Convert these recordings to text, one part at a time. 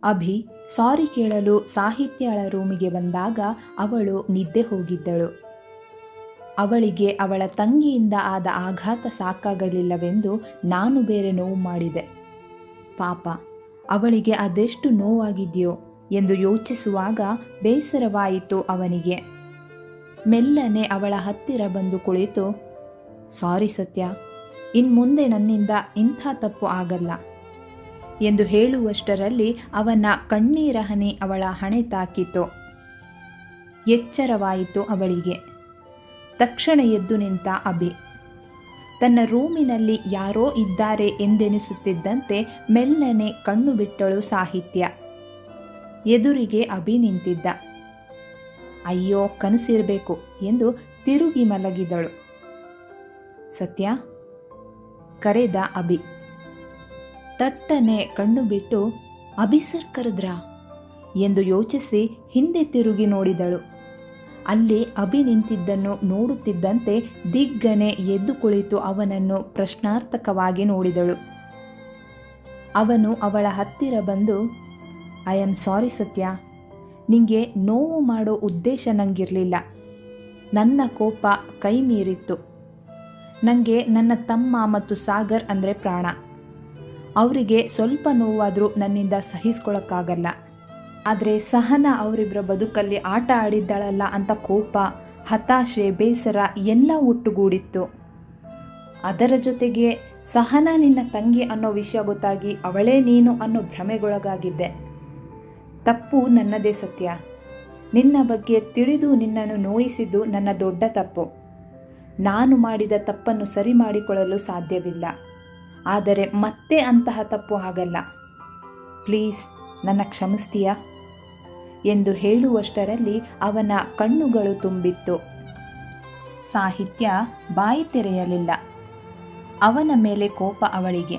ಅಭಿ ಸಾರಿ ಕೇಳಲು ಸಾಹಿತ್ಯಳ ರೂಮಿಗೆ ಬಂದಾಗ ಅವಳು ನಿದ್ದೆ ಹೋಗಿದ್ದಳು. ಅವಳಿಗೆ ಅವಳ ತಂಗಿಯಿಂದ ಆದ ಆಘಾತ ಸಾಕಾಗಲಿಲ್ಲವೆಂದು ನಾನು ಬೇರೆ ನೋವು ಮಾಡಿದೆ. ಪಾಪ, ಅವಳಿಗೆ ಅದೆಷ್ಟು ನೋವಾಗಿದೆಯೋ ಎಂದು ಯೋಚಿಸುವಾಗ ಬೇಸರವಾಯಿತು ಅವನಿಗೆ. ಮೆಲ್ಲನೆ ಅವಳ ಹತ್ತಿರ ಬಂದು ಕುಳಿತು, ಸಾರಿ ಸತ್ಯ, ಇನ್ಮುಂದೆ ನನ್ನಿಂದ ಇಂಥ ತಪ್ಪು ಆಗಲ್ಲ ಎಂದು ಹೇಳುವಷ್ಟರಲ್ಲಿ ಅವನ ಕಣ್ಣೀರ ಹನಿ ಅವಳ ಹಣೆ ತಾಕಿತು. ಎಚ್ಚರವಾಯಿತು ಅವಳಿಗೆ. ತಕ್ಷಣ ಎದ್ದು ನಿಂತ ಅಭಿ. ತನ್ನ ರೂಮಿನಲ್ಲಿ ಯಾರೋ ಇದ್ದಾರೆ ಎಂದೆನಿಸುತ್ತಿದ್ದಂತೆ ಮೆಲ್ಲನೆ ಕಣ್ಣು ಬಿಟ್ಟಳು ಸಾಹಿತ್ಯ. ಎದುರಿಗೆ ಅಭಿ ನಿಂತಿದ್ದ. ಅಯ್ಯೋ, ಕನಸಿರಬೇಕು ಎಂದು ತಿರುಗಿ ಮಲಗಿದಳು. ಸತ್ಯ ಕರೆದ ಅಭಿ. ತಟ್ಟನೆ ಕಣ್ಣು ಬಿಟ್ಟು, ಅಭಿ ಸರ್ ಕರೆದ್ರಾ ಎಂದು ಯೋಚಿಸಿ ಹಿಂದೆ ತಿರುಗಿ ನೋಡಿದಳು. ಅಲ್ಲಿ ಅಭಿ ನಿಂತಿದ್ದನ್ನು ನೋಡುತ್ತಿದ್ದಂತೆ ದಿಗ್ಗನೆ ಎದ್ದು ಕುಳಿತು ಅವನನ್ನು ಪ್ರಶ್ನಾರ್ಥಕವಾಗಿ ನೋಡಿದಳು. ಅವನು ಅವಳ ಹತ್ತಿರ ಬಂದು, ಐ ಆಮ್ ಸಾರಿ ಸತ್ಯ, ನಿಂಗೆ ನೋವು ಮಾಡೋ ಉದ್ದೇಶ ನಂಗಿರಲಿಲ್ಲ. ನನ್ನ ಕೋಪ ಕೈ ಮೀರಿತ್ತು. ನನಗೆ ನನ್ನ ತಮ್ಮ ಮತ್ತು ಸಾಗರ್ ಅಂದರೆ ಪ್ರಾಣ. ಅವರಿಗೆ ಸ್ವಲ್ಪ ನೋವಾದರೂ ನನ್ನಿಂದ ಸಹಿಸ್ಕೊಳ್ಳೋಕ್ಕಾಗಲ್ಲ. ಆದರೆ ಸಹನಾ ಅವರಿಬ್ಬರ ಬದುಕಲ್ಲಿ ಆಟ ಆಡಿದ್ದಾಳಲ್ಲ ಅಂತ ಕೋಪ, ಹತಾಶೆ, ಬೇಸರ ಎಲ್ಲ ಒಟ್ಟುಗೂಡಿತ್ತು. ಅದರ ಜೊತೆಗೆ ಸಹನಾ ನಿನ್ನ ತಂಗಿ ಅನ್ನೋ ವಿಷಯ ಗೊತ್ತಾಗಿ ಅವಳೇ ನೀನು ಅನ್ನೋ ಭ್ರಮೆಗೊಳಗಾಗಿದ್ದೆ. ತಪ್ಪು ನನ್ನದೇ ಸತ್ಯ. ನಿನ್ನ ಬಗ್ಗೆ ತಿಳಿದು ನಿನ್ನನ್ನು ನೋಯಿಸಿದ್ದು ನನ್ನ ದೊಡ್ಡ ತಪ್ಪು. ನಾನು ಮಾಡಿದ ತಪ್ಪನ್ನು ಸರಿ ಮಾಡಿಕೊಳ್ಳಲು ಸಾಧ್ಯವಿಲ್ಲ. ಆದರೆ ಮತ್ತೆ ಅಂತಹ ತಪ್ಪು ಆಗಲ್ಲ. ಪ್ಲೀಸ್ ನನ್ನ ಕ್ಷಮಿಸ್ತೀಯಾ ಎಂದು ಹೇಳುವಷ್ಟರಲ್ಲಿ ಅವನ ಕಣ್ಣುಗಳು ತುಂಬಿತ್ತು. ಸಾಹಿತ್ಯ ಬಾಯಿ ತೆರೆಯಲಿಲ್ಲ. ಅವನ ಮೇಲೆ ಕೋಪ ಅವಳಿಗೆ.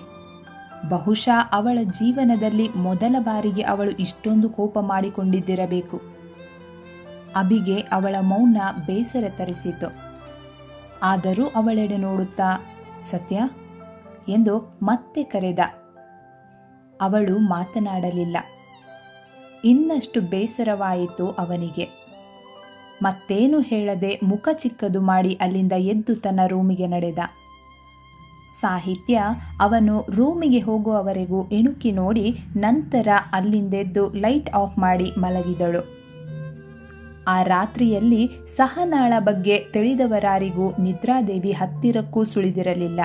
ಬಹುಶಃ ಅವಳ ಜೀವನದಲ್ಲಿ ಮೊದಲ ಬಾರಿಗೆ ಅವಳು ಇಷ್ಟೊಂದು ಕೋಪ ಮಾಡಿಕೊಂಡಿದ್ದಿರಬೇಕು. ಅಭಿಗೆ ಅವಳ ಮೌನ ಬೇಸರ ತರಿಸಿತು. ಆದರೂ ಅವಳೆಡೆ ನೋಡುತ್ತಾ, ಸತ್ಯ ಎಂದು ಮತ್ತೆ ಕರೆದ. ಅವಳು ಮಾತನಾಡಲಿಲ್ಲ. ಇನ್ನಷ್ಟು ಬೇಸರವಾಯಿತು ಅವನಿಗೆ. ಮತ್ತೇನು ಹೇಳದೆ ಮುಖ ಚಿಕ್ಕದು ಮಾಡಿ ಅಲ್ಲಿಂದ ಎದ್ದು ತನ್ನ ರೂಮಿಗೆ ನಡೆದ. ಸಾಹಿತ್ಯ ಅವನು ರೂಮಿಗೆ ಹೋಗುವವರೆಗೂ ಇಣುಕಿ ನೋಡಿ ನಂತರ ಅಲ್ಲಿಂದೆದ್ದು ಲೈಟ್ ಆಫ್ ಮಾಡಿ ಮಲಗಿದಳು. ಆ ರಾತ್ರಿಯಲ್ಲಿ ಸಹನಾಳ ಬಗ್ಗೆ ತಿಳಿದವರಾರಿಗೂ ನಿದ್ರಾದೇವಿ ಹತ್ತಿರಕ್ಕೂ ಸುಳಿದಿರಲಿಲ್ಲ.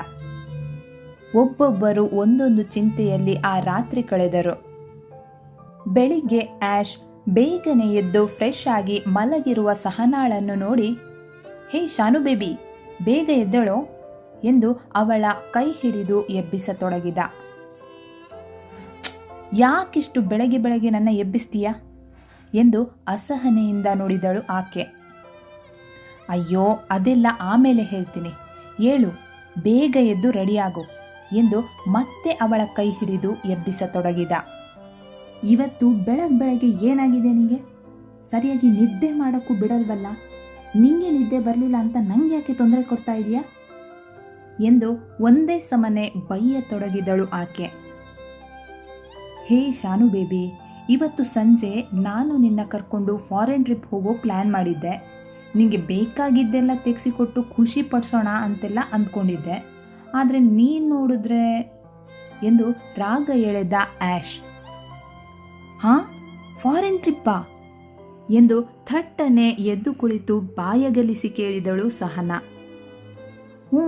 ಒಬ್ಬೊಬ್ಬರು ಒಂದೊಂದು ಚಿಂತೆಯಲ್ಲಿ ಆ ರಾತ್ರಿ ಕಳೆದರು. ಬೆಳಿಗ್ಗೆ ಆಶ್ ಬೇಗನೆ ಎದ್ದು ಫ್ರೆಶ್ ಆಗಿ ಮಲಗಿರುವ ಸಹನಾಳನ್ನು ನೋಡಿ, ಹೇ ಶಾನು ಬೇಬಿ, ಬೇಗ ಎದ್ದಳೋ ಎಂದು ಅವಳ ಕೈ ಹಿಡಿದು ಎಬ್ಬಿಸತೊಡಗಿದ. ಯಾಕಿಷ್ಟು ಬೆಳಗ್ಗೆ ಬೆಳಗ್ಗೆ ನನ್ನ ಎಬ್ಬಿಸ್ತೀಯಾ ಎಂದು ಅಸಹನೆಯಿಂದ ನುಡಿದಳು ಆಕೆ. ಅಯ್ಯೋ, ಅದೆಲ್ಲ ಆಮೇಲೆ ಹೇಳ್ತೀನಿ, ಏಳು, ಬೇಗ ಎದ್ದು ರೆಡಿಯಾಗು ಎಂದು ಮತ್ತೆ ಅವಳ ಕೈ ಹಿಡಿದು ಎಬ್ಬಿಸತೊಡಗಿದ. ಇವತ್ತು ಬೆಳಗ್ಗೆ ಏನಾಗಿದೆ ನಿನಗೆ? ಸರಿಯಾಗಿ ನಿದ್ದೆ ಮಾಡೋಕ್ಕೂ ಬಿಡಲ್ವಲ್ಲ. ನಿಂಗೆ ನಿದ್ದೆ ಬರಲಿಲ್ಲ ಅಂತ ನಂಗೆ ಯಾಕೆ ತೊಂದರೆ ಕೊಡ್ತಾ ಇದೆಯಾ ಎಂದು ಒಂದೇ ಸಮನೆ ಬೈಯತೊಡಗಿದಳು ಆಕೆ. ಹೇ ಶಾನು ಬೇಬಿ, ಇವತ್ತು ಸಂಜೆ ನಾನು ನಿನ್ನ ಕರ್ಕೊಂಡು ಫಾರಿನ್ ಟ್ರಿಪ್ ಹೋಗೋ ಪ್ಲ್ಯಾನ್ ಮಾಡಿದ್ದೆ. ನಿನಗೆ ಬೇಕಾಗಿದ್ದೆಲ್ಲ ತೆಗೆಸಿಕೊಟ್ಟು ಖುಷಿ ಪಡಿಸೋಣ ಅಂತೆಲ್ಲ ಅಂದ್ಕೊಂಡಿದ್ದೆ. ಆದರೆ ನೀನು ನೋಡಿದ್ರೆ ಎಂದು ರಾಗ ಎಳೆದ ಆಶ್. ಹಾಂ, ಫಾರಿನ್ ಟ್ರಿಪ್ಪಾ ಎಂದು ಥಟ್ಟನೆ ಎದ್ದು ಕುಳಿತು ಬಾಯಗಲಿಸಿ ಕೇಳಿದಳು ಸಹನಾ. ಹ್ಞೂ,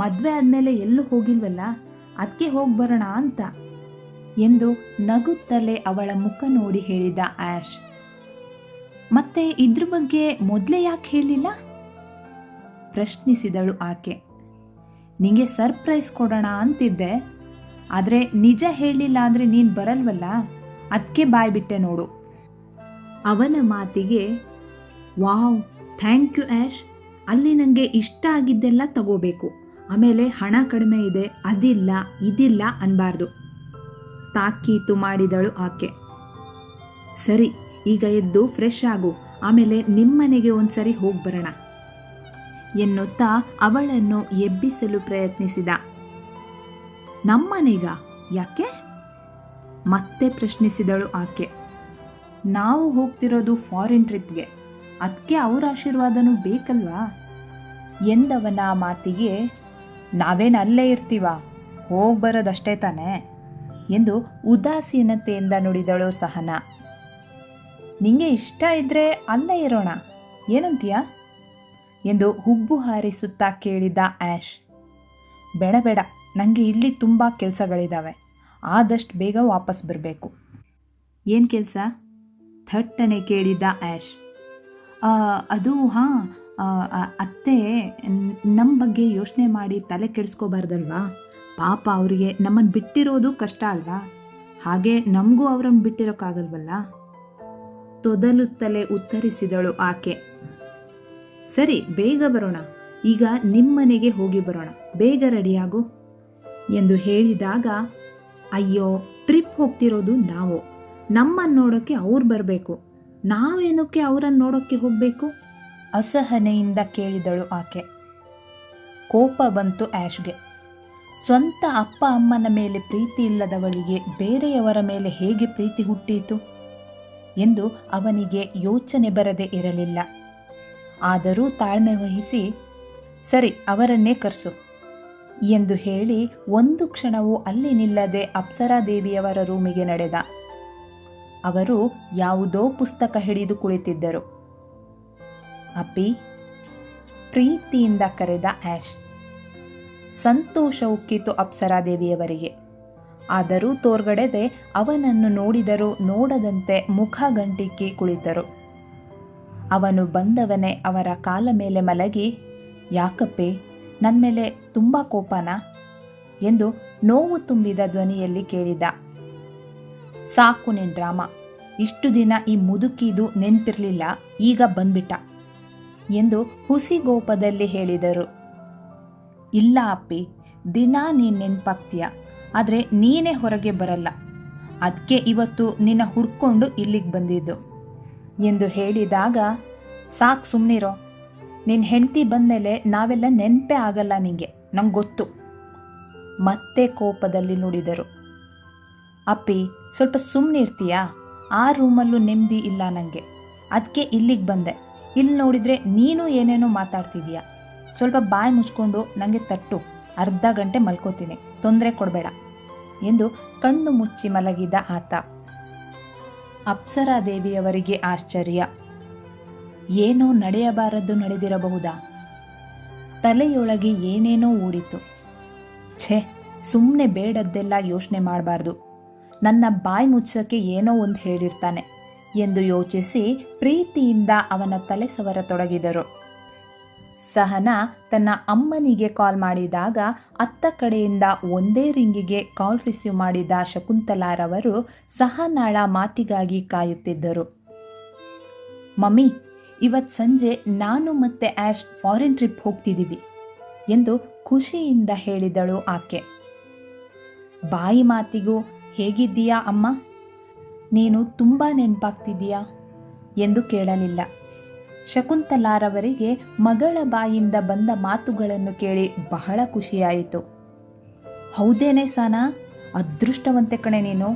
ಮದುವೆ ಆದಮೇಲೆ ಎಲ್ಲೂ ಹೋಗಿಲ್ವಲ್ಲ, ಅದಕ್ಕೆ ಹೋಗಿ ಬರೋಣ ಅಂತ ಎಂದು ನಗುತ್ತಲೇ ಅವಳ ಮುಖ ನೋಡಿ ಹೇಳಿದ ಆಶ್. ಮತ್ತೆ ಇದ್ರ ಬಗ್ಗೆ ಮೊದಲೇ ಯಾಕೆ ಹೇಳಿಲ್ಲ ಪ್ರಶ್ನಿಸಿದಳು ಆಕೆ. ನಿಂಗೆ ಸರ್ಪ್ರೈಸ್ ಕೊಡೋಣ ಅಂತಿದ್ದೆ, ಆದರೆ ನಿಜ ಹೇಳಿಲ್ಲ ಅಂದರೆ ನೀನು ಬರಲ್ವಲ್ಲ, ಅದಕ್ಕೆ ಬಾಯ್ಬಿಟ್ಟೆ ನೋಡು. ಅವನ ಮಾತಿಗೆ ವಾವ್, ಥ್ಯಾಂಕ್ ಯು ಆಶ್. ಅಲ್ಲಿ ನನಗೆ ಇಷ್ಟ ಆಗಿದ್ದೆಲ್ಲ ತಗೋಬೇಕು, ಆಮೇಲೆ ಹಣ ಕಡಿಮೆ ಇದೆ, ಅದಿಲ್ಲ ಇದಿಲ್ಲ ಅನ್ಬಾರ್ದು ತಾಕೀತು ಮಾಡಿದಳು ಆಕೆ. ಸರಿ, ಈಗ ಎದ್ದು ಫ್ರೆಶ್ ಆಗು, ಆಮೇಲೆ ನಿಮ್ಮನೆಗೆ ಒಂದ್ಸರಿ ಹೋಗಿ ಬರೋಣ ಎನ್ನುತ್ತಾ ಅವಳನ್ನು ಎಬ್ಬಿಸಲು ಪ್ರಯತ್ನಿಸಿದ. ನಮ್ಮನೆಗ? ಯಾಕೆ ಮತ್ತೆ ಪ್ರಶ್ನಿಸಿದಳು ಆಕೆ. ನಾವು ಹೋಗ್ತಿರೋದು ಫಾರಿನ್ ಟ್ರಿಪ್ಗೆ, ಅದಕ್ಕೆ ಅವರ ಆಶೀರ್ವಾದನೂ ಬೇಕಲ್ವಾ ಎಂದವನ ಮಾತಿಗೆ, ನಾವೇನು ಅಲ್ಲೇ ಇರ್ತೀವ, ಹೋಗಿ ಬರೋದಷ್ಟೇ ತಾನೇ ಎಂದು ಉದಾಸೀನತೆಯಿಂದ ನುಡಿದಳು ಸಹನಾ. ನಿಂಗೆ ಇಷ್ಟ ಇದ್ದರೆ ಅಲ್ಲೇ ಇರೋಣ, ಏನಂತೀಯ ಎಂದು ಹುಬ್ಬು ಹಾರಿಸುತ್ತಾ ಕೇಳಿದ ಆ್ಯಶ್. ಬೇಡ ಬೇಡ, ನನಗೆ ಇಲ್ಲಿ ತುಂಬ ಕೆಲಸಗಳಿದ್ದಾವೆ, ಆದಷ್ಟು ಬೇಗ ವಾಪಸ್ ಬರಬೇಕು. ಏನು ಕೆಲಸ ಥಟ್ಟನೆ ಕೇಳಿದ ಆ್ಯಶ್. ಅದು ಹಾಂ, ಅತ್ತೆ ನಮ್ಮ ಬಗ್ಗೆ ಯೋಚನೆ ಮಾಡಿ ತಲೆ ಕೆಡಿಸ್ಕೋಬಾರ್ದಲ್ವಾ, ಪಾಪ ಅವರಿಗೆ ನಮ್ಮನ್ನು ಬಿಟ್ಟಿರೋದು ಕಷ್ಟ ಅಲ್ವಾ, ಹಾಗೆ ನಮಗೂ ಅವರನ್ನು ಬಿಟ್ಟಿರೋಕ್ಕಾಗಲ್ವಲ್ಲ ತೊದಲುತ್ತಲೇ ಉತ್ತರಿಸಿದಳು ಆಕೆ. ಸರಿ, ಬೇಗ ಬರೋಣ, ಈಗ ನಿಮ್ಮನೆಗೆ ಹೋಗಿ ಬರೋಣ, ಬೇಗ ರೆಡಿಯಾಗು ಎಂದು ಹೇಳಿದಾಗ, ಅಯ್ಯೋ ಟ್ರಿಪ್ ಹೋಗ್ತಿರೋದು ನಾವು, ನಮ್ಮನ್ನು ನೋಡೋಕ್ಕೆ ಅವ್ರು ಬರಬೇಕು, ನಾವೇನಕ್ಕೆ ಅವರನ್ನು ನೋಡೋಕ್ಕೆ ಹೋಗಬೇಕು ಅಸಹನೆಯಿಂದ ಕೇಳಿದಳು ಆಕೆ. ಕೋಪ ಬಂತು ಆ್ಯಶ್ಗೆ. ಸ್ವಂತ ಅಪ್ಪ ಅಮ್ಮನ ಮೇಲೆ ಪ್ರೀತಿ ಇಲ್ಲದವಳಿಗೆ ಬೇರೆಯವರ ಮೇಲೆ ಹೇಗೆ ಪ್ರೀತಿ ಹುಟ್ಟೀತು ಎಂದು ಅವನಿಗೆ ಯೋಚನೆ ಬರದೇ ಇರಲಿಲ್ಲ. ಆದರೂ ತಾಳ್ಮೆ ವಹಿಸಿ, ಸರಿ ಅವರನ್ನೇ ಕರೆಸು ಎಂದು ಹೇಳಿ ಒಂದು ಕ್ಷಣವೂ ಅಲ್ಲಿ ನಿಲ್ಲದೆ ಅಪ್ಸರಾದೇವಿಯವರ ರೂಮಿಗೆ ನಡೆದ. ಅವರು ಯಾವುದೋ ಪುಸ್ತಕ ಹಿಡಿದು ಕುಳಿತಿದ್ದರು. ಅಪ್ಪಿ ಪ್ರೀತಿಯಿಂದ ಕರೆದ ಆ್ಯಶ್. ಸಂತೋಷ ಉಕ್ಕಿತು ಅಪ್ಸರಾದೇವಿಯವರಿಗೆ. ಆದರೂ ತೋರ್ಗಡೆದೆ ಅವನನ್ನು ನೋಡಿದರೂ ನೋಡದಂತೆ ಮುಖ ಗಂಟಿಕ್ಕಿ ಕುಳಿತರು. ಅವನು ಬಂದವನೇ ಅವರ ಕಾಲ ಮೇಲೆ ಮಲಗಿ, ಯಾಕಪ್ಪೆ ನನ್ನ ಮೇಲೆ ತುಂಬ ಕೋಪನಾ ಎಂದು ನೋವು ತುಂಬಿದ ಧ್ವನಿಯಲ್ಲಿ ಕೇಳಿದ. ಸಾಕು ನಿನ್ ಡ್ರಾಮಾ, ಇಷ್ಟು ದಿನ ಈ ಮುದುಕಿದು ನೆನ್ಪಿರಲಿಲ್ಲ, ಈಗ ಬಂದ್ಬಿಟ್ಟ ಎಂದು ಹುಸಿಗೋಪದಲ್ಲಿ ಹೇಳಿದರು. ಇಲ್ಲ ಅಪ್ಪಿ, ದಿನ ನೀನು ನೆನಪಾಗ್ತೀಯ, ಆದರೆ ನೀನೇ ಹೊರಗೆ ಬರಲ್ಲ, ಅದಕ್ಕೆ ಇವತ್ತು ನಿನ್ನ ಹುಡ್ಕೊಂಡು ಇಲ್ಲಿಗೆ ಬಂದಿದ್ದು ಎಂದು ಹೇಳಿದಾಗ, ಸಾಕು ಸುಮ್ಮನಿರೋ, ನಿನ್ನ ಹೆಂಡತಿ ಬಂದಮೇಲೆ ನಾವೆಲ್ಲ ನೆನಪೇ ಆಗಲ್ಲ ನಿಂಗೆ, ನಂಗೆ ಗೊತ್ತು ಮತ್ತೆ ಕೋಪದಲ್ಲಿ ನುಡಿದರು. ಅಪ್ಪಿ ಸ್ವಲ್ಪ ಸುಮ್ಮನಿರ್ತೀಯಾ, ಆ ರೂಮಲ್ಲೂ ನೆಮ್ಮದಿ ಇಲ್ಲ ನನಗೆ, ಅದಕ್ಕೆ ಇಲ್ಲಿಗೆ ಬಂದೆ. ಇಲ್ಲಿ ನೋಡಿದರೆ ನೀನು ಏನೇನೋ ಮಾತಾಡ್ತಿದೀಯ, ಸ್ವಲ್ಪ ಬಾಯಿ ಮುಚ್ಕೊಂಡು ನನಗೆ ತಟ್ಟು, ಅರ್ಧ ಗಂಟೆ ಮಲ್ಕೋತೀನಿ, ತೊಂದರೆ ಕೊಡಬೇಡ ಎಂದು ಕಣ್ಣು ಮುಚ್ಚಿ ಮಲಗಿದ ಆತ. ಅಪ್ಸರಾದೇವಿಯವರಿಗೆ ಆಶ್ಚರ್ಯ. ಏನೋ ನಡೆಯಬಾರದ್ದು ನಡೆದಿರಬಹುದಾ? ತಲೆಯೊಳಗೆ ಏನೇನೋ ಊಡಿತು. ಛೇ, ಸುಮ್ಮನೆ ಬೇಡದ್ದೆಲ್ಲ ಯೋಚನೆ ಮಾಡಬಾರ್ದು, ನನ್ನ ಬಾಯಿ ಮುಚ್ಚಕ್ಕೆ ಏನೋ ಒಂದು ಹೇಳಿರ್ತಾನೆ ಎಂದು ಯೋಚಿಸಿ ಪ್ರೀತಿಯಿಂದ ಅವನ ತಲೆ ಸವರತೊಡಗಿದರು. ಸಹನಾ ತನ್ನ ಅಮ್ಮನಿಗೆ ಕಾಲ್ ಮಾಡಿದಾಗ ಅತ್ತ ಕಡೆಯಿಂದ ಒಂದೇ ರಿಂಗಿಗೆ ಕಾಲ್ ರಿಸೀವ್ ಮಾಡಿದ ಶಕುಂತಲಾರವರು ಸಹನಾಳ ಮಾತಿಗಾಗಿ ಕಾಯುತ್ತಿದ್ದರು. ಮಮ್ಮಿ, ಇವತ್ತು ಸಂಜೆ ನಾನು ಮತ್ತೆ ಆ್ಯಶ್ ಫಾರಿನ್ ಟ್ರಿಪ್ ಹೋಗ್ತಿದ್ದೀವಿ ಎಂದು ಖುಷಿಯಿಂದ ಹೇಳಿದಳು ಆಕೆ. ಬಾಯಿ ಮಾತಿಗೂ ಹೇಗಿದ್ದೀಯಾ ಅಮ್ಮ, ನೀನು ತುಂಬ ನೆನಪಾಗ್ತಿದ್ದೀಯಾ ಎಂದು ಕೇಳಲಿಲ್ಲ. ಶಕುಂತಲಾರವರಿಗೆ ಮಗಳ ಬಾಯಿಂದ ಬಂದ ಮಾತುಗಳನ್ನು ಕೇಳಿ ಬಹಳ ಖುಷಿಯಾಯಿತು. ಹೌದೇನೆ ಸಾನಾ, ಅದೃಷ್ಟವಂತೆ ಕಣೆ ನೀನು,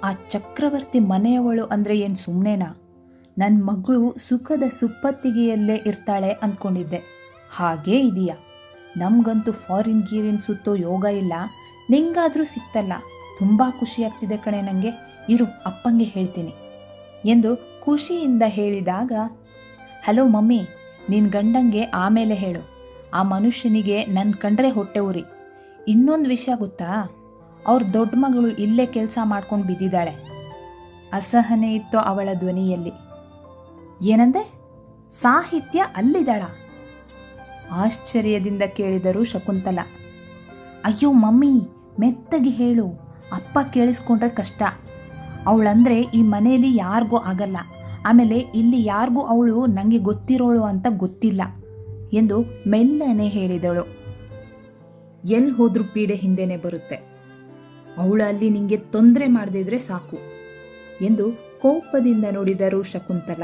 ಆ ಚಕ್ರವರ್ತಿ ಮನೆಯವಳು ಅಂದರೆ ಏನು ಸುಮ್ಮನೆನಾ? ನನ್ನ ಮಗಳು ಸುಖದ ಸುಪ್ಪತ್ತಿಗೆಯಲ್ಲೇ ಇರ್ತಾಳೆ ಅಂದ್ಕೊಂಡಿದ್ದೆ, ಹಾಗೇ ಇದೆಯಾ? ನಮಗಂತೂ ಫಾರಿನ್ ಗೀರಿನ್ ಸುತ್ತೋ ಯೋಗ ಇಲ್ಲ, ನಿಂಗಾದರೂ ಸಿಕ್ತಲ್ಲ, ತುಂಬ ಖುಷಿಯಾಗ್ತಿದೆ ಕಣೆ ನನಗೆ, ಇರು ಅಪ್ಪಂಗೆ ಹೇಳ್ತೀನಿ ಎಂದು ಖುಷಿಯಿಂದ ಹೇಳಿದಾಗ, ಹಲೋ ಮಮ್ಮಿ, ನಿನ್ನ ಗಂಡಂಗೆ ಆಮೇಲೆ ಹೇಳು, ಆ ಮನುಷ್ಯನಿಗೆ ನನ್ನ ಕಂಡ್ರೆ ಹೊಟ್ಟೆ ಉರಿ. ಇನ್ನೊಂದು ವಿಷಯ ಗೊತ್ತಾ, ಅವ್ರ ದೊಡ್ಡ ಮಗಳು ಇಲ್ಲೇ ಕೆಲಸ ಮಾಡ್ಕೊಂಡು ಬಿದ್ದಿದ್ದಾಳೆ. ಅಸಹನೆ ಇತ್ತು ಅವಳ ಧ್ವನಿಯಲ್ಲಿ. ಏನಂದೆ? ಸಾಹಿತ್ಯ ಅಲ್ಲಿದ್ದಾಳ? ಆಶ್ಚರ್ಯದಿಂದ ಕೇಳಿದರು ಶಕುಂತಲ. ಅಯ್ಯೋ ಮಮ್ಮಿ, ಮೆತ್ತಗೆ ಹೇಳು, ಅಪ್ಪ ಕೇಳಿಸ್ಕೊಂಡ್ರೆ ಕಷ್ಟ. ಅವಳಂದರೆ ಈ ಮನೆಯಲ್ಲಿ ಯಾರಿಗೂ ಆಗಲ್ಲ, ಆಮೇಲೆ ಇಲ್ಲಿ ಯಾರಿಗೂ ಅವಳು ನನಗೆ ಗೊತ್ತಿರೋಳು ಅಂತ ಗೊತ್ತಿಲ್ಲ ಎಂದು ಮೆಲ್ಲನೆ ಹೇಳಿದಳು. ಎಲ್ಲಿ ಹೋದ್ರೂ ಪೀಡೆ ಹಿಂದೆನೇ ಬರುತ್ತೆ, ಅವಳು ಅಲ್ಲಿ ನಿಂಗೆ ತೊಂದರೆ ಮಾಡದಿದ್ರೆ ಸಾಕು ಎಂದು ಕೋಪದಿಂದ ನೋಡಿದರು ಶಕುಂತಲ.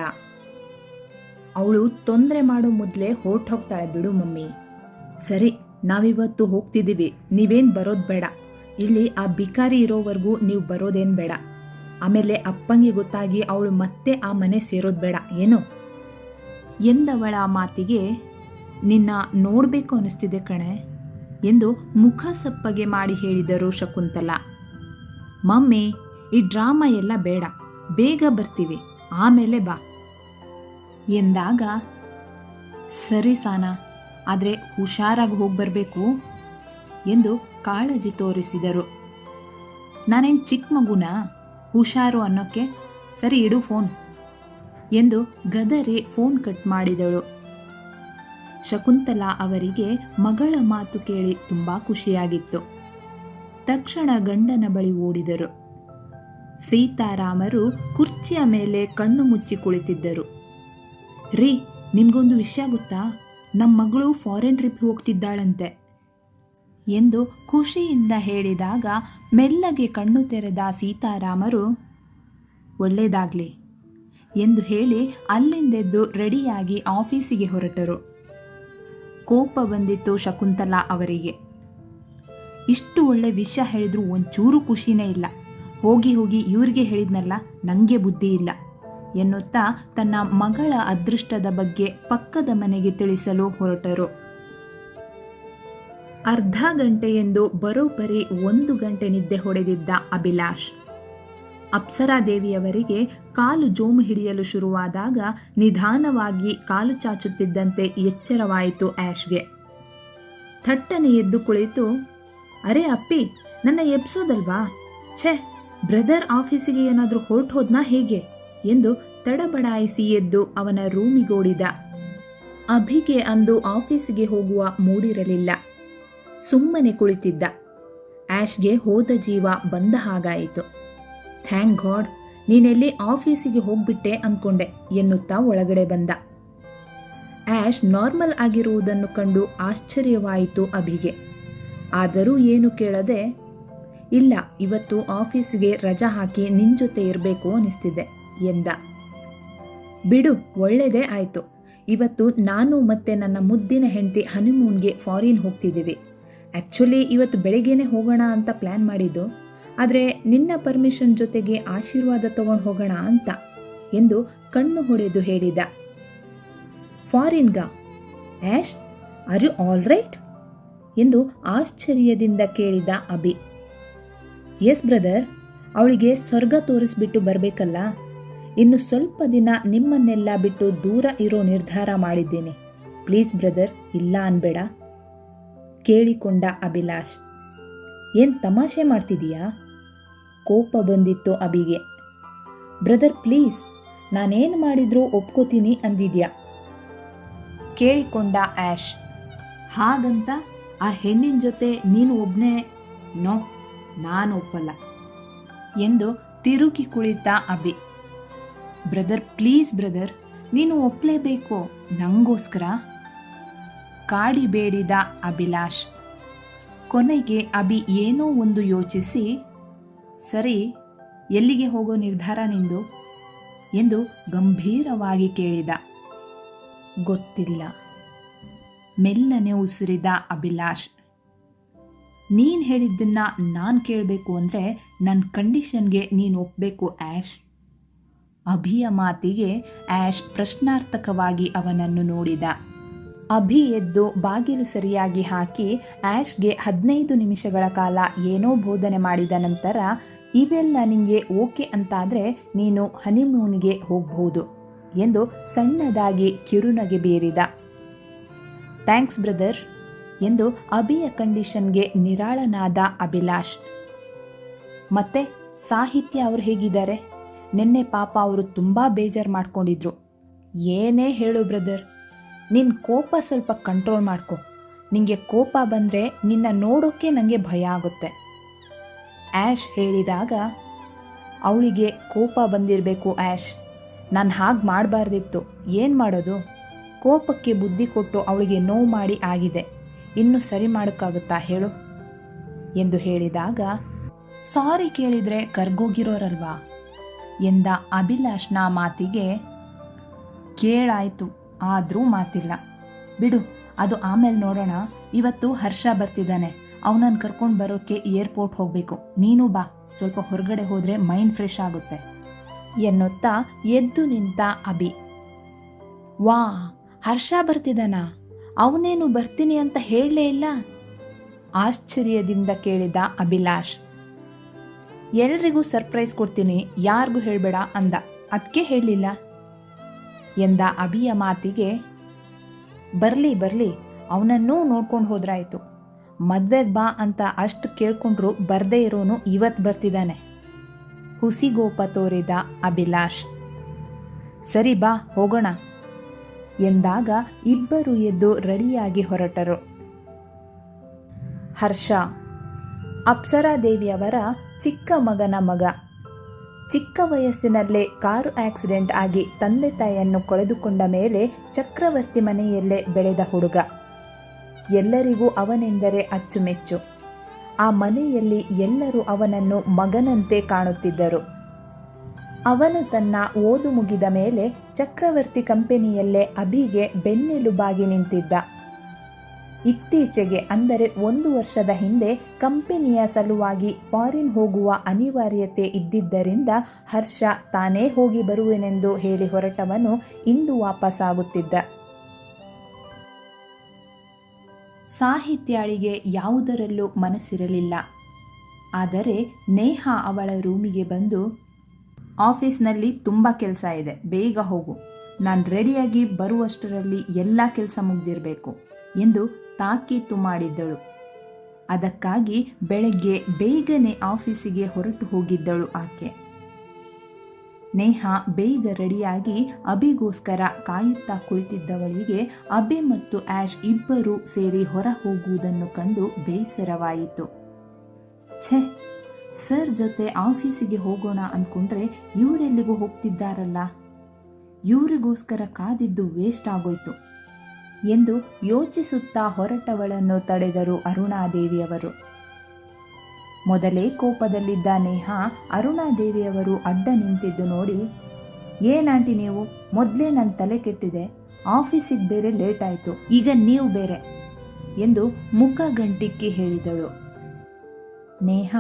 ಅವಳು ತೊಂದರೆ ಮಾಡೋ ಮೊದಲೇ ಹೋಗ್ತಾಳೆ ಬಿಡು ಮಮ್ಮಿ. ಸರಿ, ನಾವಿವತ್ತು ಹೋಗ್ತಿದ್ದೀವಿ, ನೀವೇನು ಬರೋದು ಬೇಡ, ಇಲ್ಲಿ ಆ ಬಿಕಾರಿ ಇರೋವರೆಗೂ ನೀವು ಬರೋದೇನು ಬೇಡ ಆಮೇಲೆ ಅಪ್ಪಂಗೆ ಗೊತ್ತಾಗಿ ಅವಳು ಮತ್ತೆ ಆ ಮನೆ ಸೇರೋದು ಬೇಡ ಏನು ಎಂದವಳ ಮಾತಿಗೆ ನಿನ್ನ ನೋಡಬೇಕು ಅನಿಸ್ತಿದೆ ಕಣೆ ಎಂದು ಮುಖ ಸಪ್ಪಗೆ ಮಾಡಿ ಹೇಳಿದರು ಶಕುಂತಲಾ. ಮಮ್ಮಿ, ಈ ಡ್ರಾಮಾ ಎಲ್ಲ ಬೇಡ, ಬೇಗ ಬರ್ತೀವಿ, ಆಮೇಲೆ ಬಾ ಎಂದಾಗ, ಸರಿ ಸಾನಾ, ಆದರೆ ಹುಷಾರಾಗಿ ಹೋಗಿ ಬರಬೇಕು ಎಂದು ಕಾಳಜಿ ತೋರಿಸಿದರು. ನಾನೇನು ಚಿಕ್ಕ ಮಗುನಾ ಹುಷಾರು ಅನ್ನೋಕ್ಕೆ? ಸರಿ ಇಡು ಫೋನ್ ಎಂದು ಗದರಿ ಫೋನ್ ಕಟ್ ಮಾಡಿದಳು. ಶಕುಂತಲಾ ಅವರಿಗೆ ಮಗಳ ಮಾತು ಕೇಳಿ ತುಂಬಾ ಖುಷಿಯಾಗಿತ್ತು. ತಕ್ಷಣ ಗಂಡನ ಬಳಿ ಓಡಿದರು. ಸೀತಾರಾಮರು ಕುರ್ಚಿಯ ಮೇಲೆ ಕಣ್ಣು ಮುಚ್ಚಿ ಕುಳಿತಿದ್ದರು. ರೀ, ನಿಮ್ಗೊಂದು ವಿಷಯ ಗೊತ್ತಾ? ನಮ್ಮ ಮಗಳು ಫಾರಿನ್ ಟ್ರಿಪ್ ಹೋಗ್ತಿದ್ದಾಳಂತೆ ಎಂದು ಖುಷಿಯಿಂದ ಹೇಳಿದಾಗ ಮೆಲ್ಲಗೆ ಕಣ್ಣು ತೆರೆದ ಸೀತಾರಾಮರು, ಒಳ್ಳೆಯದಾಗಲಿ ಎಂದು ಹೇಳಿ ಅಲ್ಲಿಂದೆದ್ದು ರೆಡಿಯಾಗಿ ಆಫೀಸಿಗೆ ಹೊರಟರು. ಕೋಪ ಬಂದಿತ್ತು ಶಕುಂತಲಾ ಅವರಿಗೆ. ಇಷ್ಟು ಒಳ್ಳೆ ವಿಷಯ ಹೇಳಿದ್ರು ಒಂಚೂರು ಖುಷಿನೇ ಇಲ್ಲ. ಹೋಗಿ ಹೋಗಿ ಇವ್ರಿಗೆ ಹೇಳಿದ್ನಲ್ಲ, ನನಗೆ ಬುದ್ಧಿ ಇಲ್ಲ ಎನ್ನುತ್ತಾ ತನ್ನ ಮಗಳ ಅದೃಷ್ಟದ ಬಗ್ಗೆ ಪಕ್ಕದ ಮನೆಗೆ ತಿಳಿಸಲು ಹೊರಟರು. ಅರ್ಧ ಗಂಟೆಯೆಂದು ಬರೋಬ್ಬರಿ 1 ಗಂಟೆ ನಿದ್ದೆ ಹೊಡೆದಿದ್ದ ಅಭಿಲಾಷ್ ಅಪ್ಸರಾದೇವಿಯವರಿಗೆ ಕಾಲು ಜೋಮು ಹಿಡಿಯಲು ಶುರುವಾದಾಗ ನಿಧಾನವಾಗಿ ಕಾಲು ಚಾಚುತ್ತಿದ್ದಂತೆ ಎಚ್ಚರವಾಯಿತು ಆ್ಯಶ್ಗೆ. ಥಟ್ಟನೆ ಎದ್ದು ಕುಳಿತು, ಅರೆ ಅಪ್ಪಿ, ನನ್ನ ಎಬ್ಸೋದಲ್ವಾ? ಛೇ, ಬ್ರದರ್ ಆಫೀಸಿಗೆ ಏನಾದರೂ ಹೊರಟು ಹೋದ್ನಾ ಹೇಗೆ ಎಂದು ತಡಬಡಾಯಿಸಿ ಎದ್ದು ಅವನ ರೂಮಿಗೋಡಿದ. ಅಭಿಗೆ ಅಂದು ಆಫೀಸಿಗೆ ಹೋಗುವ ಮೂಡಿರಲಿಲ್ಲ. ಸುಮ್ಮನೆ ಕುಳಿತಿದ್ದ. ಆ್ಯಶ್ಗೆ ಹೋದ ಜೀವ ಬಂದ ಹಾಗಾಯಿತು. ಥ್ಯಾಂಕ್ ಗಾಡ್, ನೀನೆಲ್ಲಿ ಆಫೀಸಿಗೆ ಹೋಗ್ಬಿಟ್ಟೆ ಅಂದ್ಕೊಂಡೆ ಎನ್ನುತ್ತಾ ಒಳಗಡೆ ಬಂದ. ಆ್ಯಶ್ ನಾರ್ಮಲ್ ಆಗಿರುವುದನ್ನು ಕಂಡು ಆಶ್ಚರ್ಯವಾಯಿತು ಅಭಿಗೆ. ಆದರೂ ಏನು ಕೇಳದೆ, ಇಲ್ಲ, ಇವತ್ತು ಆಫೀಸಿಗೆ ರಜಾ ಹಾಕಿ ನಿನ್ನ ಜೊತೆ ಇರಬೇಕು ಅನಿಸ್ತಿದೆ ಎಂದ. ಬಿಡು, ಒಳ್ಳೆಯದೇ ಆಯಿತು. ಇವತ್ತು ನಾನು ಮತ್ತೆ ನನ್ನ ಮುದ್ದಿನ ಹೆಂಡತಿ ಹನಿಮೂನ್ಗೆ ಫಾರಿನ್ ಹೋಗ್ತಿದ್ದೀವಿ. ಆ್ಯಕ್ಚುಲಿ ಇವತ್ತು ಬೆಳಗ್ಗೆನೇ ಹೋಗೋಣ ಅಂತ ಪ್ಲ್ಯಾನ್ ಮಾಡಿದ್ದು, ಆದರೆ ನಿನ್ನ ಪರ್ಮಿಷನ್ ಜೊತೆಗೆ ಆಶೀರ್ವಾದ ತಗೊಂಡು ಹೋಗೋಣ ಅಂತ ಎಂದು ಕಣ್ಣು ಹೊಡೆದು ಹೇಳಿದ. ಫಾರಿನ್ಗಾ? Ash, are you all right ಎಂದು ಆಶ್ಚರ್ಯದಿಂದ ಕೇಳಿದ ಅಭಿ. ಎಸ್ ಬ್ರದರ್, ಅವಳಿಗೆ ಸ್ವರ್ಗ ತೋರಿಸ್ಬಿಟ್ಟು ಬರಬೇಕಲ್ಲ. ಇನ್ನು ಸ್ವಲ್ಪ ದಿನ ನಿಮ್ಮನ್ನೆಲ್ಲ ಬಿಟ್ಟು ದೂರ ಇರೋ ನಿರ್ಧಾರ ಮಾಡಿದ್ದೇನೆ. ಪ್ಲೀಸ್ ಬ್ರದರ್, ಇಲ್ಲ ಅನ್ಬೇಡ ಕೇಳಿಕೊಂಡ ಅಭಿಲಾಷ್. ಏನು ತಮಾಷೆ ಮಾಡ್ತಿದೀಯಾ? ಕೋಪ ಬಂದಿತ್ತು ಅಭಿಗೆ. ಬ್ರದರ್ ಪ್ಲೀಸ್, ನಾನೇನು ಮಾಡಿದ್ರೂ ಒಪ್ಕೋತೀನಿ ಅಂದಿದ್ಯಾ ಕೇಳಿಕೊಂಡ ಆ್ಯಶ್. ಹಾಗಂತ ಆ ಹೆಣ್ಣಿನ ಜೊತೆ ನೀನು ಒಬ್ಬನೇ? ನೋ, ನಾನು ಒಪ್ಪಲ್ಲ ಎಂದು ತಿರುಗಿ ಕುಳಿತ ಅಭಿ. ಬ್ರದರ್ ಪ್ಲೀಸ್ ಬ್ರದರ್, ನೀನು ಒಪ್ಪಲೇಬೇಕು ನಂಗೋಸ್ಕರ ಕಾಡಿಬೇಡಿದ ಅಭಿಲಾಷ್. ಕೊನೆಗೆ ಅಭಿ ಏನೋ ಒಂದು ಯೋಚಿಸಿ, ಸರಿ, ಎಲ್ಲಿಗೆ ಹೋಗೋ ನಿರ್ಧಾರ ನಿಂದು ಎಂದು ಗಂಭೀರವಾಗಿ ಕೇಳಿದ. ಗೊತ್ತಿಲ್ಲ ಮೆಲ್ಲನೆ ಉಸಿರಿದ ಅಭಿಲಾಷ್. ನೀನು ಹೇಳಿದ್ದನ್ನ ನಾನು ಕೇಳಬೇಕು ಅಂದರೆ ನನ್ನ ಕಂಡೀಷನ್ಗೆ ನೀನು ಒಪ್ಪಬೇಕು ಆ್ಯಶ್. ಅಭಿಯ ಮಾತಿಗೆ ಆ್ಯಶ್ ಪ್ರಶ್ನಾರ್ಥಕವಾಗಿ ಅವನನ್ನು ನೋಡಿದ. ಅಭಿ ಎದ್ದು ಬಾಗಿಲು ಸರಿಯಾಗಿ ಹಾಕಿ ಆ್ಯಶ್ಗೆ 15 ನಿಮಿಷಗಳ ಕಾಲ ಏನೋ ಬೋಧನೆ ಮಾಡಿದ ನಂತರ, ಇವೆಲ್ಲ ನಿಂಗೆ ಓಕೆ ಅಂತಾದರೆ ನೀನು ಹನಿಮೂನ್ಗೆ ಹೋಗಬಹುದು ಎಂದು ಸಣ್ಣದಾಗಿ ಕಿರುನಗೆ ಬೀರಿದ. ಥ್ಯಾಂಕ್ಸ್ ಬ್ರದರ್ ಎಂದು ಅಭಿಯ ಕಂಡೀಷನ್ಗೆ ನಿರಾಳನಾದ ಅಭಿಲಾಷ್. ಮತ್ತೆ ಸಾಹಿತ್ಯ ಅವರು ಹೇಗಿದ್ದಾರೆ? ನಿನ್ನೆ ಪಾಪ ಅವರು ತುಂಬ ಬೇಜಾರು ಮಾಡ್ಕೊಂಡಿದ್ರು. ಏನೇ ಹೇಳು ಬ್ರದರ್, ನಿನ್ನ ಕೋಪ ಸ್ವಲ್ಪ ಕಂಟ್ರೋಲ್ ಮಾಡ್ಕೊ. ನಿಂಗೆ ಕೋಪ ಬಂದರೆ ನಿನ್ನ ನೋಡೋಕ್ಕೆ ನನಗೆ ಭಯ ಆಗುತ್ತೆ ಆ್ಯಶ್ ಹೇಳಿದಾಗ, ಅವಳಿಗೆ ಕೋಪ ಬಂದಿರಬೇಕು ಆ್ಯಶ್. ನಾನು ಹಾಗೆ ಮಾಡಬಾರ್ದಿತ್ತು. ಏನು ಮಾಡೋದು? ಕೋಪಕ್ಕೆ ಬುದ್ಧಿ ಕೊಟ್ಟು ಅವಳಿಗೆ ನೋವು ಮಾಡಿ ಆಗಿದೆ. ಇನ್ನು ಸರಿ ಮಾಡೋಕ್ಕಾಗುತ್ತಾ ಹೇಳು ಎಂದು ಹೇಳಿದಾಗ, ಸಾರಿ ಕೇಳಿದರೆ ಕರ್ಗೋಗಿರೋರಲ್ವಾ ಎಂದ ಅಭಿಲಾಷ್ನ ಮಾತಿಗೆ, ಕೇಳಾಯಿತು, ಆದರೂ ಮಾತಿಲ್ಲ. ಬಿಡು, ಅದು ಆಮೇಲೆ ನೋಡೋಣ. ಇವತ್ತು ಹರ್ಷ ಬರ್ತಿದ್ದಾನೆ, ಅವನನ್ನು ಕರ್ಕೊಂಡು ಬರೋಕ್ಕೆ ಏರ್ಪೋರ್ಟ್ ಹೋಗಬೇಕು. ನೀನು ಬಾ ಸ್ವಲ್ಪ ಹೊರಗಡೆ ಹೋದರೆ ಮೈಂಡ್ ಫ್ರೆಶ್ ಆಗುತ್ತೆ ಎನ್ನುತ್ತಾ ಎದ್ದು ನಿಂತ ಅಭಿ. ವಾ, ಹರ್ಷ ಬರ್ತಿದ್ದಾನಾ? ಅವನೇನು ಬರ್ತೀನಿ ಅಂತ ಹೇಳಲೇ ಇಲ್ಲ? ಆಶ್ಚರ್ಯದಿಂದ ಕೇಳಿದ ಅಭಿಲಾಷ್. ಎಲ್ರಿಗೂ ಸರ್ಪ್ರೈಸ್ ಕೊಡ್ತೀನಿ, ಯಾರಿಗೂ ಹೇಳಬೇಡ ಅಂದ, ಅದಕ್ಕೆ ಹೇಳಲಿಲ್ಲ ಎಂದ ಅಭಿಯ ಮಾತಿಗೆ ಬರಲಿ ಬರಲಿ, ಅವನನ್ನೂ ನೋಡ್ಕೊಂಡು ಹೋದ್ರಾಯ್ತು. ಮದ್ವೆಗೆ ಬಾ ಅಂತ ಅಷ್ಟು ಕೇಳ್ಕೊಂಡ್ರು ಬರ್ದೇ ಇರೋನು ಇವತ್ತು ಬರ್ತಿದ್ದಾನೆ. ಹುಸಿಗೋಪ ತೋರಿದ ಅಭಿಲಾಷ್. ಸರಿ ಬಾ ಹೋಗೋಣ ಎಂದಾಗ ಇಬ್ಬರು ಎದ್ದು ರೆಡಿಯಾಗಿ ಹೊರಟರು. ಹರ್ಷ ಅಪ್ಸರಾದೇವಿಯವರ ಚಿಕ್ಕ ಮಗನ ಮಗ. ಚಿಕ್ಕ ವಯಸ್ಸಿನಲ್ಲೇ ಕಾರು ಆಕ್ಸಿಡೆಂಟ್ ಆಗಿ ತಂದೆ ತಾಯಿಯನ್ನು ಕಳೆದುಕೊಂಡ ಮೇಲೆ ಚಕ್ರವರ್ತಿ ಮನೆಯಲ್ಲೇ ಬೆಳೆದ ಹುಡುಗ. ಎಲ್ಲರಿಗೂ ಅವನೆಂದರೆ ಅಚ್ಚುಮೆಚ್ಚು. ಆ ಮನೆಯಲ್ಲಿ ಎಲ್ಲರೂ ಅವನನ್ನು ಮಗನಂತೆ ಕಾಣುತ್ತಿದ್ದರು. ಅವನು ತನ್ನ ಓದು ಮುಗಿದ ಮೇಲೆ ಚಕ್ರವರ್ತಿ ಕಂಪನಿಯಲ್ಲೇ ಅಭಿಗೆ ಬೆನ್ನೆಲುಬಾಗಿ ನಿಂತಿದ್ದ. ಇತ್ತೀಚೆಗೆ ಅಂದರೆ 1 ವರ್ಷದ ಹಿಂದೆ ಕಂಪನಿಯ ಸಲುವಾಗಿ ಫಾರಿನ್ ಹೋಗುವ ಅನಿವಾರ್ಯತೆ ಇದ್ದಿದ್ದರಿಂದ ಹರ್ಷ ತಾನೇ ಹೋಗಿ ಬರುವೆನೆಂದು ಹೇಳಿ ಹೊರಟವನು ಇಂದು ವಾಪಸ್ಸಾಗುತ್ತಿದ್ದ. ಸಾಹಿತ್ಯಾಳಿಗೆ ಯಾವುದರಲ್ಲೂ ಮನಸ್ಸಿರಲಿಲ್ಲ. ಆದರೆ ನೇಹ ಅವಳ ರೂಮಿಗೆ ಬಂದು, ಆಫೀಸ್ನಲ್ಲಿ ತುಂಬ ಕೆಲಸ ಇದೆ, ಬೇಗ ಹೋಗು, ನಾನು ರೆಡಿಯಾಗಿ ಬರುವಷ್ಟರಲ್ಲಿ ಎಲ್ಲ ಕೆಲಸ ಮುಗ್ದಿರಬೇಕು ಎಂದು ತಾಕೀತು ಮಾಡಿದ್ದಳು. ಅದಕ್ಕಾಗಿ ಬೆಳಗ್ಗೆ ಬೇಗನೆ ಆಫೀಸಿಗೆ ಹೊರಟು ಹೋಗಿದ್ದಳು ಆಕೆ. ನೇಹ ಬೇಗ ರೆಡಿಯಾಗಿ ಅಭಿಗೋಸ್ಕರ ಕಾಯುತ್ತಾ ಕುಳಿತಿದ್ದವಳಿಗೆ ಅಭಿ ಮತ್ತು ಆಶ್ ಇಬ್ಬರೂ ಸೇರಿ ಹೊರ ಹೋಗುವುದನ್ನು ಕಂಡು ಬೇಸರವಾಯಿತು. ಛೆ, ಸರ್ ಜೊತೆ ಆಫೀಸಿಗೆ ಹೋಗೋಣ ಅಂದ್ಕೊಂಡ್ರೆ ಇವರೆಲ್ಲಿಗೂ ಹೋಗ್ತಿದ್ದಾರಲ್ಲ, ಇವರಿಗೋಸ್ಕರ ಕಾದಿದ್ದು ವೇಸ್ಟ್ ಆಗೋಯ್ತು ಎಂದು ಯೋಚಿಸುತ್ತಾ ಹೊರಟವಳನ್ನು ತಡೆದರು ಅರುಣಾದೇವಿಯವರು. ಮೊದಲೇ ಕೋಪದಲ್ಲಿದ್ದ ನೇಹ ಅರುಣಾದೇವಿಯವರು ಅಡ್ಡ ನಿಂತಿದ್ದು ನೋಡಿ, ಏನಾಂಟಿ ನೀವು, ಮೊದಲೇ ನನ್ನ ತಲೆ ಕೆಟ್ಟಿದೆ, ಆಫೀಸಿಗೆ ಬೇರೆ ಲೇಟ್ ಆಯಿತು, ಈಗ ನೀವು ಬೇರೆ ಎಂದು ಮುಖ ಗಂಟಿಕ್ಕಿ ಹೇಳಿದಳು. ನೇಹ,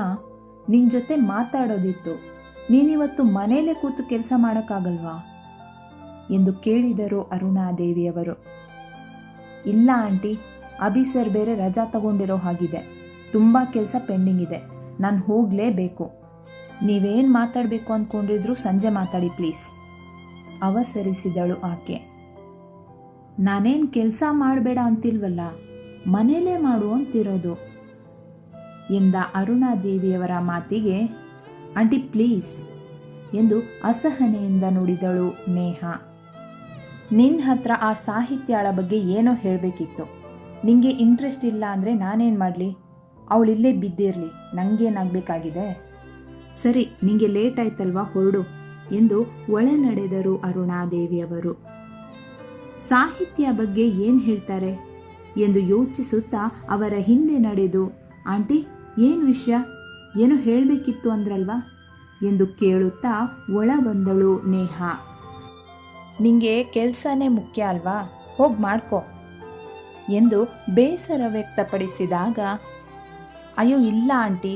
ನಿನ್ನ ಜೊತೆ ಮಾತಾಡೋದಿತ್ತು, ನೀನಿವತ್ತು ಮನೇಲೇ ಕೂತು ಕೆಲಸ ಮಾಡೋಕ್ಕಾಗಲ್ವಾ ಎಂದು ಕೇಳಿದರು ಅರುಣಾದೇವಿಯವರು. ಇಲ್ಲ ಆಂಟಿ, ಅಭಿ ಸರ್ ಬೇರೆ ರಜಾ ತಗೊಂಡಿರೋ ಹಾಗಿದೆ, ತುಂಬ ಕೆಲಸ ಪೆಂಡಿಂಗ್ ಇದೆ, ನಾನು ಹೋಗಲೇಬೇಕು. ನೀವೇನು ಮಾತಾಡಬೇಕು ಅಂದ್ಕೊಂಡಿದ್ರು ಸಂಜೆ ಮಾತಾಡಿ ಪ್ಲೀಸ್ ಅವಸರಿಸಿದಳು ಆಕೆ. ನಾನೇನು ಕೆಲಸ ಮಾಡಬೇಡ ಅಂತಿಲ್ವಲ್ಲ, ಮನೇಲೇ ಮಾಡು ಅಂತಿರೋದು ಎಂದ ಅರುಣಾದೇವಿಯವರ ಮಾತಿಗೆ, ಆಂಟಿ ಪ್ಲೀಸ್ ಎಂದು ಅಸಹನೆಯಿಂದ ನುಡಿದಳು ನೇಹ. ನಿನ್ನ ಹತ್ರ ಆ ಸಾಹಿತ್ಯಾಳ ಬಗ್ಗೆ ಏನೋ ಹೇಳಬೇಕಿತ್ತು, ನಿಂಗೆ ಇಂಟ್ರೆಸ್ಟ್ ಇಲ್ಲ ಅಂದರೆ ನಾನೇನು ಮಾಡಲಿ, ಅವಳಿಲ್ಲೇ ಬಿದ್ದಿರಲಿ, ನನಗೇನಾಗಬೇಕಾಗಿದೆ. ಸರಿ, ನಿಂಗೆ ಲೇಟ್ ಆಯ್ತಲ್ವಾ, ಹೊರಡು ಎಂದು ಒಳ ನಡೆದರು ಅರುಣಾದೇವಿಯವರು. ಸಾಹಿತ್ಯ ಬಗ್ಗೆ ಏನು ಹೇಳ್ತಾರೆ ಎಂದು ಯೋಚಿಸುತ್ತಾ ಅವರ ಹಿಂದೆ ನಡೆದು, ಆಂಟಿ ಏನು ವಿಷಯ, ಏನೋ ಹೇಳಬೇಕಿತ್ತು ಅಂದ್ರಲ್ವಾ ಎಂದು ಕೇಳುತ್ತಾ ಒಳ ಬಂದಳು ನೇಹ. ನಿಂಗೆ ಕೆಲಸನೇ ಮುಖ್ಯ ಅಲ್ವಾ, ಹೋಗಿ ಮಾಡ್ಕೊ ಎಂದು ಬೇಸರ ವ್ಯಕ್ತಪಡಿಸಿದಾಗ, ಅಯ್ಯೋ ಇಲ್ಲ ಆಂಟಿ,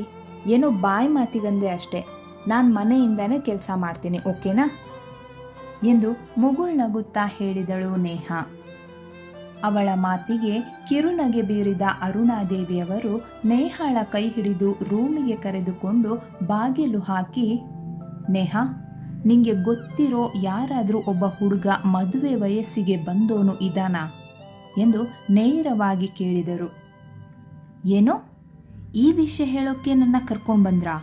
ಏನೋ ಬಾಯಿ ಮಾತಿಗಂದೆ ಅಷ್ಟೇ, ನಾನು ಮನೆಯಿಂದನೇ ಕೆಲಸ ಮಾಡ್ತೀನಿ, ಓಕೆನಾ ಎಂದು ಮುಗುಳ್ನಗುತ್ತಾ ಹೇಳಿದಳು ನೇಹ. ಅವಳ ಮಾತಿಗೆ ಕಿರುನಗೆ ಬೀರಿದ ಅರುಣಾದೇವಿಯವರು ನೇಹಾಳ ಕೈ ಹಿಡಿದು ರೂಮಿಗೆ ಕರೆದುಕೊಂಡು ಬಾಗಿಲು ಹಾಕಿ, ನೇಹ, ನಿಂಗೆ ಗೊತ್ತಿರೋ ಯಾರಾದರೂ ಒಬ್ಬ ಹುಡುಗ ಮದುವೆ ವಯಸ್ಸಿಗೆ ಬಂದೋನು ಇದಾನಾ ಎಂದು ನೇರವಾಗಿ ಕೇಳಿದರು. ಏನೋ ಈ ವಿಷಯ ಹೇಳೋಕ್ಕೆ ನನ್ನ ಕರ್ಕೊಂಡು ಬಂದ್ರಾ?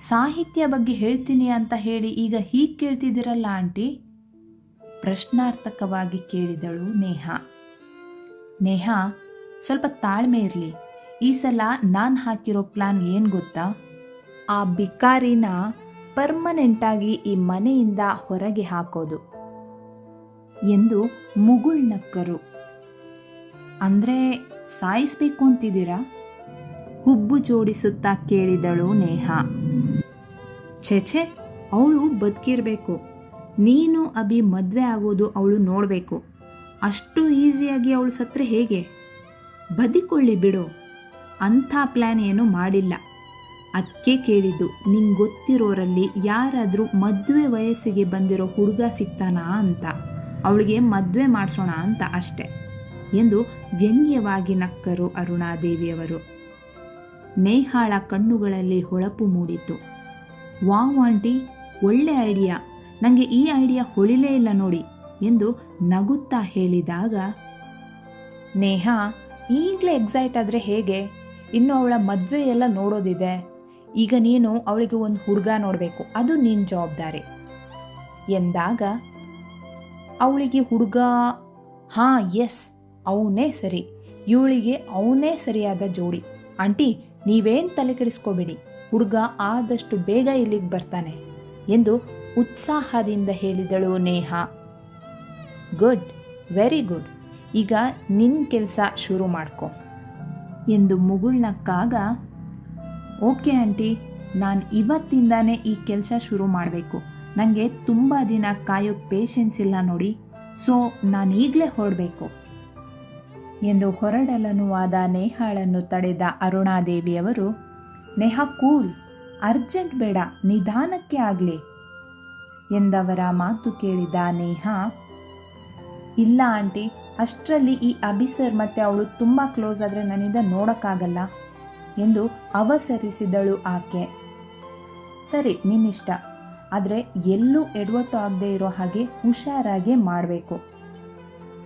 ಸಾಹಿತ್ಯ ಬಗ್ಗೆ ಹೇಳ್ತೀನಿ ಅಂತ ಹೇಳಿ ಈಗ ಹೀಗೆ ಕೇಳ್ತಿದ್ದೀರಲ್ಲ ಆಂಟಿ ಪ್ರಶ್ನಾರ್ಥಕವಾಗಿ ಕೇಳಿದಳು ನೇಹ. ನೇಹ, ಸ್ವಲ್ಪ ತಾಳ್ಮೆ ಇರಲಿ, ಈ ಸಲ ನಾನು ಹಾಕಿರೋ ಪ್ಲಾನ್ ಏನು ಗೊತ್ತಾ? ಆ ಬಿಕಾರಿನ ಪರ್ಮನೆಂಟಾಗಿ ಈ ಮನೆಯಿಂದ ಹೊರಗೆ ಹಾಕೋದು ಎಂದು ಮುಗುಳ್ನಕ್ಕರು. ಅಂದರೆ ಸಾಯಿಸಬೇಕು ಅಂತಿದ್ದೀರಾ? ಹುಬ್ಬು ಜೋಡಿಸುತ್ತಾ ಕೇಳಿದಳು ನೇಹ. ಛೆ, ಅವಳು ಬದುಕಿರಬೇಕು, ನೀನು ಅಭಿ ಮದುವೆ ಆಗೋದು ಅವಳು ನೋಡಬೇಕು. ಅಷ್ಟು ಈಸಿಯಾಗಿ ಅವಳು ಸತ್ರೆ ಹೇಗೆ? ಬದುಕೊಳ್ಳಿ ಬಿಡು, ಅಂಥ ಪ್ಲ್ಯಾನ್ ಏನೂ ಮಾಡಿಲ್ಲ. ಅದಕ್ಕೆ ಕೇಳಿದ್ದು, ನಿಂಗೆ ಗೊತ್ತಿರೋರಲ್ಲಿ ಯಾರಾದರೂ ಮದುವೆ ವಯಸ್ಸಿಗೆ ಬಂದಿರೋ ಹುಡುಗ ಸಿಗ್ತಾನಾ ಅಂತ, ಅವಳಿಗೆ ಮದುವೆ ಮಾಡಿಸೋಣ ಅಂತ ಅಷ್ಟೆ ಎಂದು ವ್ಯಂಗ್ಯವಾಗಿ ನಕ್ಕರು ಅರುಣಾದೇವಿಯವರು. ನೇಹಾಳ ಕಣ್ಣುಗಳಲ್ಲಿ ಹೊಳಪು ಮೂಡಿತು. ವಾವ್ ಆಂಟಿ, ಒಳ್ಳೆ ಐಡಿಯಾ, ನನಗೆ ಈ ಐಡಿಯಾ ಹೊಳಿಲೇ ಇಲ್ಲ ನೋಡಿ ಎಂದು ನಗುತ್ತಾ ಹೇಳಿದಾಗ, ನೇಹಾ ಈಗಲೇ ಎಕ್ಸೈಟ್ ಆದರೆ ಹೇಗೆ, ಇನ್ನು ಅವಳ ಮದುವೆ ಎಲ್ಲ ನೋಡೋದಿದೆ, ಈಗ ನೀನು ಅವಳಿಗೆ ಒಂದು ಹುಡುಗ ನೋಡಬೇಕು, ಅದು ನಿನ್ನ ಜವಾಬ್ದಾರಿ ಎಂದಾಗ, ಅವಳಿಗೆ ಹುಡುಗ, ಹಾಂ ಎಸ್ ಅವನೇ ಸರಿ, ಇವಳಿಗೆ ಅವನೇ ಸರಿಯಾದ ಜೋಡಿ ಆಂಟಿ, ನೀವೇನು ತಲೆ ಕೆಡಿಸ್ಕೋಬೇಡಿ, ಹುಡುಗ ಆದಷ್ಟು ಬೇಗ ಇಲ್ಲಿಗೆ ಬರ್ತಾನೆ ಎಂದು ಉತ್ಸಾಹದಿಂದ ಹೇಳಿದಳು ನೇಹಾ. ಗುಡ್, ವೆರಿ ಗುಡ್, ಈಗ ನಿನ್ನ ಕೆಲಸ ಶುರು ಮಾಡ್ಕೊ ಎಂದು ಮುಗುಳ್ನಕ್ಕಾಗ, ಓಕೆ ಆಂಟಿ, ನಾನು ಇವತ್ತಿಂದಾನೇ ಈ ಕೆಲಸ ಶುರು ಮಾಡಬೇಕು, ನನಗೆ ತುಂಬ ದಿನ ಕಾಯೋಕ್ಕೆ ಪೇಷನ್ಸ್ ಇಲ್ಲ ನೋಡಿ, ಸೊ ನಾನು ಈಗಲೇ ಹೊರಡಬೇಕು ಎಂದು ಹೊರಡಲನುವಾದ ನೇಹಾಳನ್ನು ತಡೆದ ಅರುಣಾದೇವಿಯವರು, ನೇಹಾ ಕೂಲ್, ಅರ್ಜೆಂಟ್ ಬೇಡ, ನಿಧಾನಕ್ಕೆ ಆಗಲಿ ಎಂದವರ ಮಾತು ಕೇಳಿದ ನೇಹಾ, ಇಲ್ಲ ಆಂಟಿ, ಅಷ್ಟರಲ್ಲಿ ಈ ಅಭಿಸರ್ ಮತ್ತು ಅವಳು ತುಂಬ ಕ್ಲೋಸ್ ಆದರೆ ನನ್ನಿಂದ ನೋಡೋಕ್ಕಾಗಲ್ಲ ಎಂದು ಅವಸರಿಸಿದಳು ಆಕೆ. ಸರಿ, ನಿನ್ನಿಷ್ಟ, ಆದರೆ ಎಲ್ಲೂ ಎಡವಟ್ಟು ಆಗದೆ ಇರೋ ಹಾಗೆ ಹುಷಾರಾಗಿ ಮಾಡಬೇಕು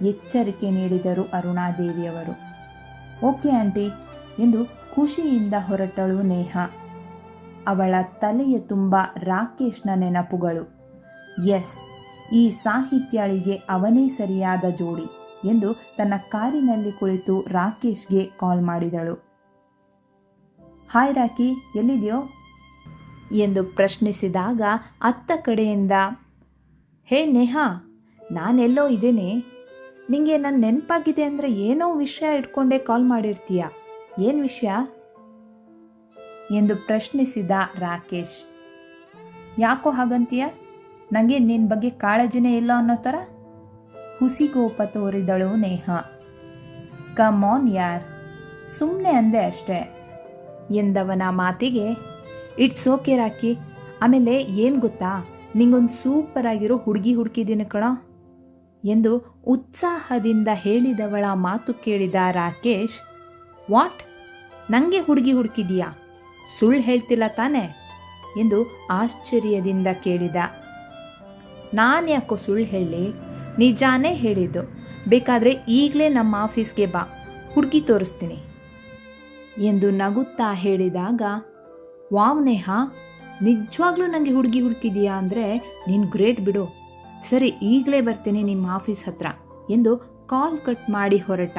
ಎಚ್ಚರಿಕೆ ನೀಡಿದರು ಅರುಣಾದೇವಿಯವರು. ಓಕೆ ಆಂಟಿ ಎಂದು ಖುಷಿಯಿಂದ ಹೊರಟಳು ನೇಹಾ. ಅವಳ ತಲೆಯ ತುಂಬ ರಾಕೇಶ್ನ ನೆನಪುಗಳು. ಎಸ್, ಈ ಸಾಹಿತ್ಯಾಳಿಗೆ ಅವನೇ ಸರಿಯಾದ ಜೋಡಿ ಎಂದು ತನ್ನ ಕಾರಿನಲ್ಲಿ ಕುಳಿತು ರಾಕೇಶ್ಗೆ ಕಾಲ್ ಮಾಡಿದಳು. ಹಾಯ್ ರಾಕಿ, ಎಲ್ಲಿದೆಯೋ ಎಂದು ಪ್ರಶ್ನಿಸಿದಾಗ ಅತ್ತ ಕಡೆಯಿಂದ, ಹೇ ನೇಹಾ, ನಾನೆಲ್ಲೋ ಇದ್ದೇನೆ, ನಿಂಗೆ ನನ್ನ ನೆನಪಾಗಿದೆ ಅಂದರೆ ಏನೋ ವಿಷಯ ಇಟ್ಕೊಂಡೇ ಕಾಲ್ ಮಾಡಿರ್ತೀಯ, ಏನು ವಿಷಯ ಎಂದು ಪ್ರಶ್ನಿಸಿದ ರಾಕೇಶ್. ಯಾಕೋ ಹಾಗಂತೀಯ, ನನಗೆ ನಿನ್ನ ಬಗ್ಗೆ ಕಾಳಜಿನೇ ಇಲ್ಲ ಅನ್ನೋ ಥರ ಹುಸಿಗೋಪ ತೋರಿದಳು ನೇಹಾ. ಕಮ್ ಆನ್ ಯಾರ್, ಸುಮ್ಮನೆ ಅಂದೆ ಅಷ್ಟೇ ಎಂದವನ ಮಾತಿಗೆ, ಇಟ್ಸ್ ಓಕೆ ರಾಕಿ, ಆಮೇಲೆ ಏನು ಗೊತ್ತಾ, ನಿಂಗೊಂದು ಸೂಪರ್ ಆಗಿರೋ ಹುಡುಗಿ ಹುಡುಕಿದ್ದೀನಿ ಕಣೋ ಎಂದು ಉತ್ಸಾಹದಿಂದ ಹೇಳಿದವಳ ಮಾತು ಕೇಳಿದ ರಾಕೇಶ್, ವಾಟ್, ನನಗೆ ಹುಡುಗಿ ಹುಡುಕಿದೀಯಾ, ಸುಳ್ಳು ಹೇಳ್ತಿಲ್ಲ ತಾನೆ ಎಂದು ಆಶ್ಚರ್ಯದಿಂದ ಕೇಳಿದ. ನಾನು ಯಾಕೋ ಸುಳ್ಳು ಹೇಳಿ, ನಿಜಾನೇ ಹೇಳಿದ್ದು, ಬೇಕಾದರೆ ಈಗಲೇ ನಮ್ಮ ಆಫೀಸ್ಗೆ ಬಾ, ಹುಡುಗಿ ತೋರಿಸ್ತೀನಿ ಎಂದು ನಗುತ್ತಾ ಹೇಳಿದಾಗ, ವಾವ್ ನೇಹಾ, ನಿಜವಾಗ್ಲೂ ನನಗೆ ಹುಡುಗಿ ಹುಡುಕಿದೀಯಾ ಅಂದರೆ ನೀನು ಗ್ರೇಟ್ ಬಿಡು, ಸರಿ ಈಗಲೇ ಬರ್ತೀನಿ ನಿಮ್ಮ ಆಫೀಸ್ ಹತ್ರ ಎಂದು ಕಾಲ್ ಕಟ್ ಮಾಡಿ ಹೊರಟ.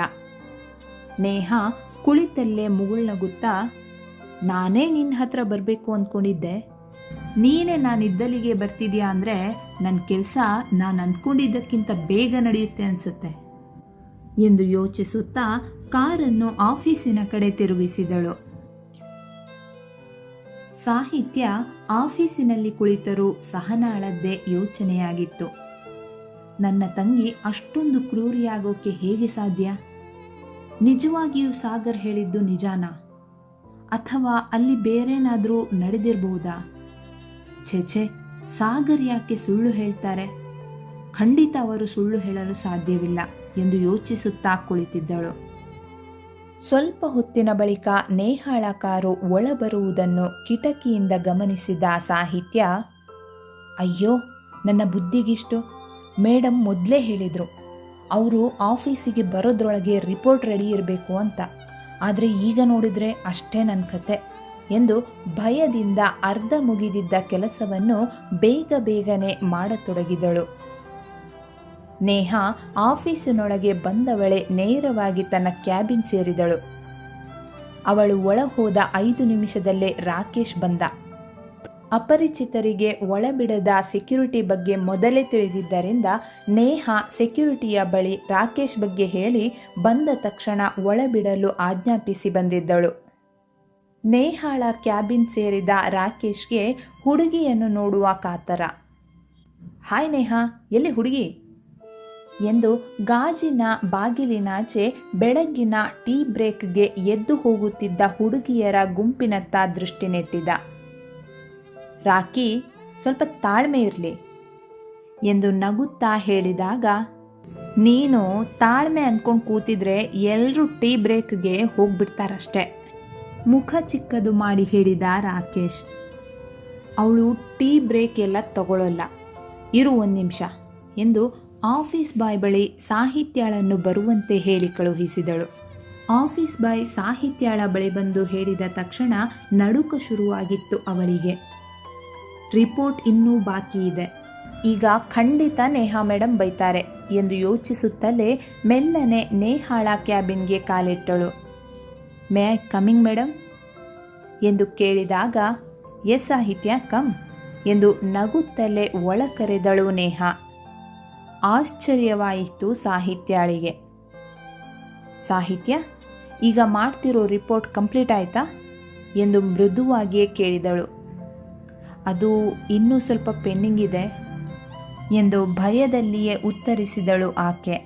ನೇಹಾ ಕುಳಿತಲ್ಲೇ ಮುಗುಳ್ನಗುತ್ತಾ, ನಾನೇ ನಿನ್ನ ಹತ್ರ ಬರಬೇಕು ಅಂದ್ಕೊಂಡಿದ್ದೆ, ನೀನೇ ನಾನಿದ್ದಲ್ಲಿಗೆ ಬರ್ತಿದ್ಯಾ ಅಂದರೆ ನನ್ನ ಕೆಲಸ ನಾನು ಅಂದ್ಕೊಂಡಿದ್ದಕ್ಕಿಂತ ಬೇಗ ನಡೆಯುತ್ತೆ ಅನಿಸುತ್ತೆ ಎಂದು ಯೋಚಿಸುತ್ತಾ ಕಾರನ್ನು ಆಫೀಸಿನ ಕಡೆ ತಿರುಗಿಸಿದಳು. ಸಾಹಿತ್ಯ ಆಫೀಸಿನಲ್ಲಿ ಕುಳಿತರೂ ಸಹನಾಳದ್ದೇ ಯೋಚನೆಯಾಗಿತ್ತು. ನನ್ನ ತಂಗಿ ಅಷ್ಟೊಂದು ಕ್ರೂರಿಯಾಗೋಕೆ ಹೇಗೆ ಸಾಧ್ಯ? ನಿಜವಾಗಿಯೂ ಸಾಗರ್ ಹೇಳಿದ್ದು ನಿಜಾನಾ? ಅಥವಾ ಅಲ್ಲಿ ಬೇರೇನಾದರೂ ನಡೆದಿರಬಹುದಾ? ಛೇ, ಸಾಗರ್ ಯಾಕೆ ಸುಳ್ಳು ಹೇಳ್ತಾರೆ? ಖಂಡಿತ ಅವರು ಸುಳ್ಳು ಹೇಳಲು ಸಾಧ್ಯವಿಲ್ಲ ಎಂದು ಯೋಚಿಸುತ್ತಾ ಕುಳಿತಿದ್ದಳು. ಸ್ವಲ್ಪ ಹೊತ್ತಿನ ಬಳಿಕ ನೇಹಾಳ ಕಾರು ಒಳಬರುವುದನ್ನು ಕಿಟಕಿಯಿಂದ ಗಮನಿಸಿದ ಸಾಹಿತ್ಯ, ಅಯ್ಯೋ ನನ್ನ ಬುದ್ಧಿಗಿಷ್ಟು, ಮೇಡಮ್ ಮೊದಲೇ ಹೇಳಿದರು ಅವರು ಆಫೀಸಿಗೆ ಬರೋದ್ರೊಳಗೆ ರಿಪೋರ್ಟ್ ರೆಡಿ ಇರಬೇಕು ಅಂತ, ಆದರೆ ಈಗ ನೋಡಿದರೆ ಅಷ್ಟೇ ನನ್ನ ಕತೆ ಎಂದು ಭಯದಿಂದ ಅರ್ಧ ಮುಗಿದಿದ್ದ ಕೆಲಸವನ್ನು ಬೇಗನೆ ಮಾಡತೊಡಗಿದಳು. ನೇಹಾ ಆಫೀಸಿನೊಳಗೆ ಬಂದವಳೆ ನೇರವಾಗಿ ತನ್ನ ಕ್ಯಾಬಿನ್ ಸೇರಿದಳು. ಅವಳು ಒಳ ಹೋದ 5 ನಿಮಿಷದಲ್ಲೇ ರಾಕೇಶ್ ಬಂದ. ಅಪರಿಚಿತರಿಗೆ ಒಳಬಿಡದ ಸೆಕ್ಯೂರಿಟಿ ಬಗ್ಗೆ ಮೊದಲೇ ತಿಳಿದಿದ್ದರಿಂದ ನೇಹಾ ಸೆಕ್ಯೂರಿಟಿಯ ಬಳಿ ರಾಕೇಶ್ ಬಗ್ಗೆ ಹೇಳಿ ಬಂದ ತಕ್ಷಣ ಒಳಬಿಡಲು ಆಜ್ಞಾಪಿಸಿ ಬಂದಿದ್ದಳು. ನೇಹಾಳ ಕ್ಯಾಬಿನ್ ಸೇರಿದ ರಾಕೇಶ್ಗೆ ಹುಡುಗಿಯನ್ನು ನೋಡುವ ಕಾತರ. ಹಾಯ್ ನೇಹಾ, ಎಲ್ಲಿ ಹುಡುಗಿ ಎಂದು ಗಾಜಿನ ಬಾಗಿಲಿನಾಚೆ ಬೆಳಗ್ಗಿನ ಟೀ ಬ್ರೇಕ್ಗೆ ಎದ್ದು ಹೋಗುತ್ತಿದ್ದ ಹುಡುಗಿಯರ ಗುಂಪಿನತ್ತ ದೃಷ್ಟಿ ನೆಟ್ಟಿದ್ದ. ರಾಕಿ, ಸ್ವಲ್ಪ ತಾಳ್ಮೆ ಇರಲಿ ಎಂದು ನಗುತ್ತಾ ಹೇಳಿದಾಗ, ನೀನು ತಾಳ್ಮೆ ಅಂದ್ಕೊಂಡು ಕೂತಿದ್ರೆ ಎಲ್ಲರೂ ಟೀ ಬ್ರೇಕ್ಗೆ ಹೋಗ್ಬಿಡ್ತಾರಷ್ಟೆ. ಮುಖ ಚಿಕ್ಕದು ಮಾಡಿ ಹೇಳಿದ ರಾಕೇಶ್. ಅವಳು ಟೀ ಬ್ರೇಕ್ ಎಲ್ಲ ತಗೊಳ್ಳಲ್ಲ, ಇರು ಒಂದು ನಿಮಿಷ ಎಂದು ಆಫೀಸ್ ಬಾಯ್ ಬಳಿ ಸಾಹಿತ್ಯಾಳನ್ನು ಬರುವಂತೆ ಹೇಳಿ ಕಳುಹಿಸಿದಳು. ಆಫೀಸ್ ಬಾಯ್ ಸಾಹಿತ್ಯಾಳ ಬಳಿ ಬಂದು ಹೇಳಿದ ತಕ್ಷಣ ನಡುಕ ಶುರುವಾಗಿತ್ತು ಅವಳಿಗೆ. ರಿಪೋರ್ಟ್ ಇನ್ನೂ ಬಾಕಿ ಇದೆ, ಈಗ ಖಂಡಿತ ನೇಹಾ ಮೇಡಮ್ ಬೈತಾರೆ ಎಂದು ಯೋಚಿಸುತ್ತಲೇ ಮೆಲ್ಲನೆ ನೇಹಾಳ ಕ್ಯಾಬಿನ್ಗೆ ಕಾಲಿಟ್ಟಳು. ಮೇ ಐ ಕಮಿಂಗ್ ಮೇಡಮ್ ಎಂದು ಕೇಳಿದಾಗ, ಎಸ್ ಸಾಹಿತ್ಯ, ಕಮ್ ಎಂದು ನಗುತ್ತಲೇ ಒಳ ಕರೆದಳು ನೇಹಾ. ಆಶ್ಚರ್ಯವಾಯಿತು ಸಾಹಿತ್ಯಾಳಿಗೆ. ಸಾಹಿತ್ಯ, ಈಗ ಮಾಡ್ತಿರೋ ರಿಪೋರ್ಟ್ ಕಂಪ್ಲೀಟ್ ಆಯ್ತಾ ಎಂದು ಮೃದುವಾಗಿಯೇ ಕೇಳಿದಳು. ಅದು ಇನ್ನೂ ಸ್ವಲ್ಪ ಪೆಂಡಿಂಗ್ ಇದೆ ಎಂದು ಭಯದಲ್ಲಿಯೇ ಉತ್ತರಿಸಿದಳು ಆಕೆ.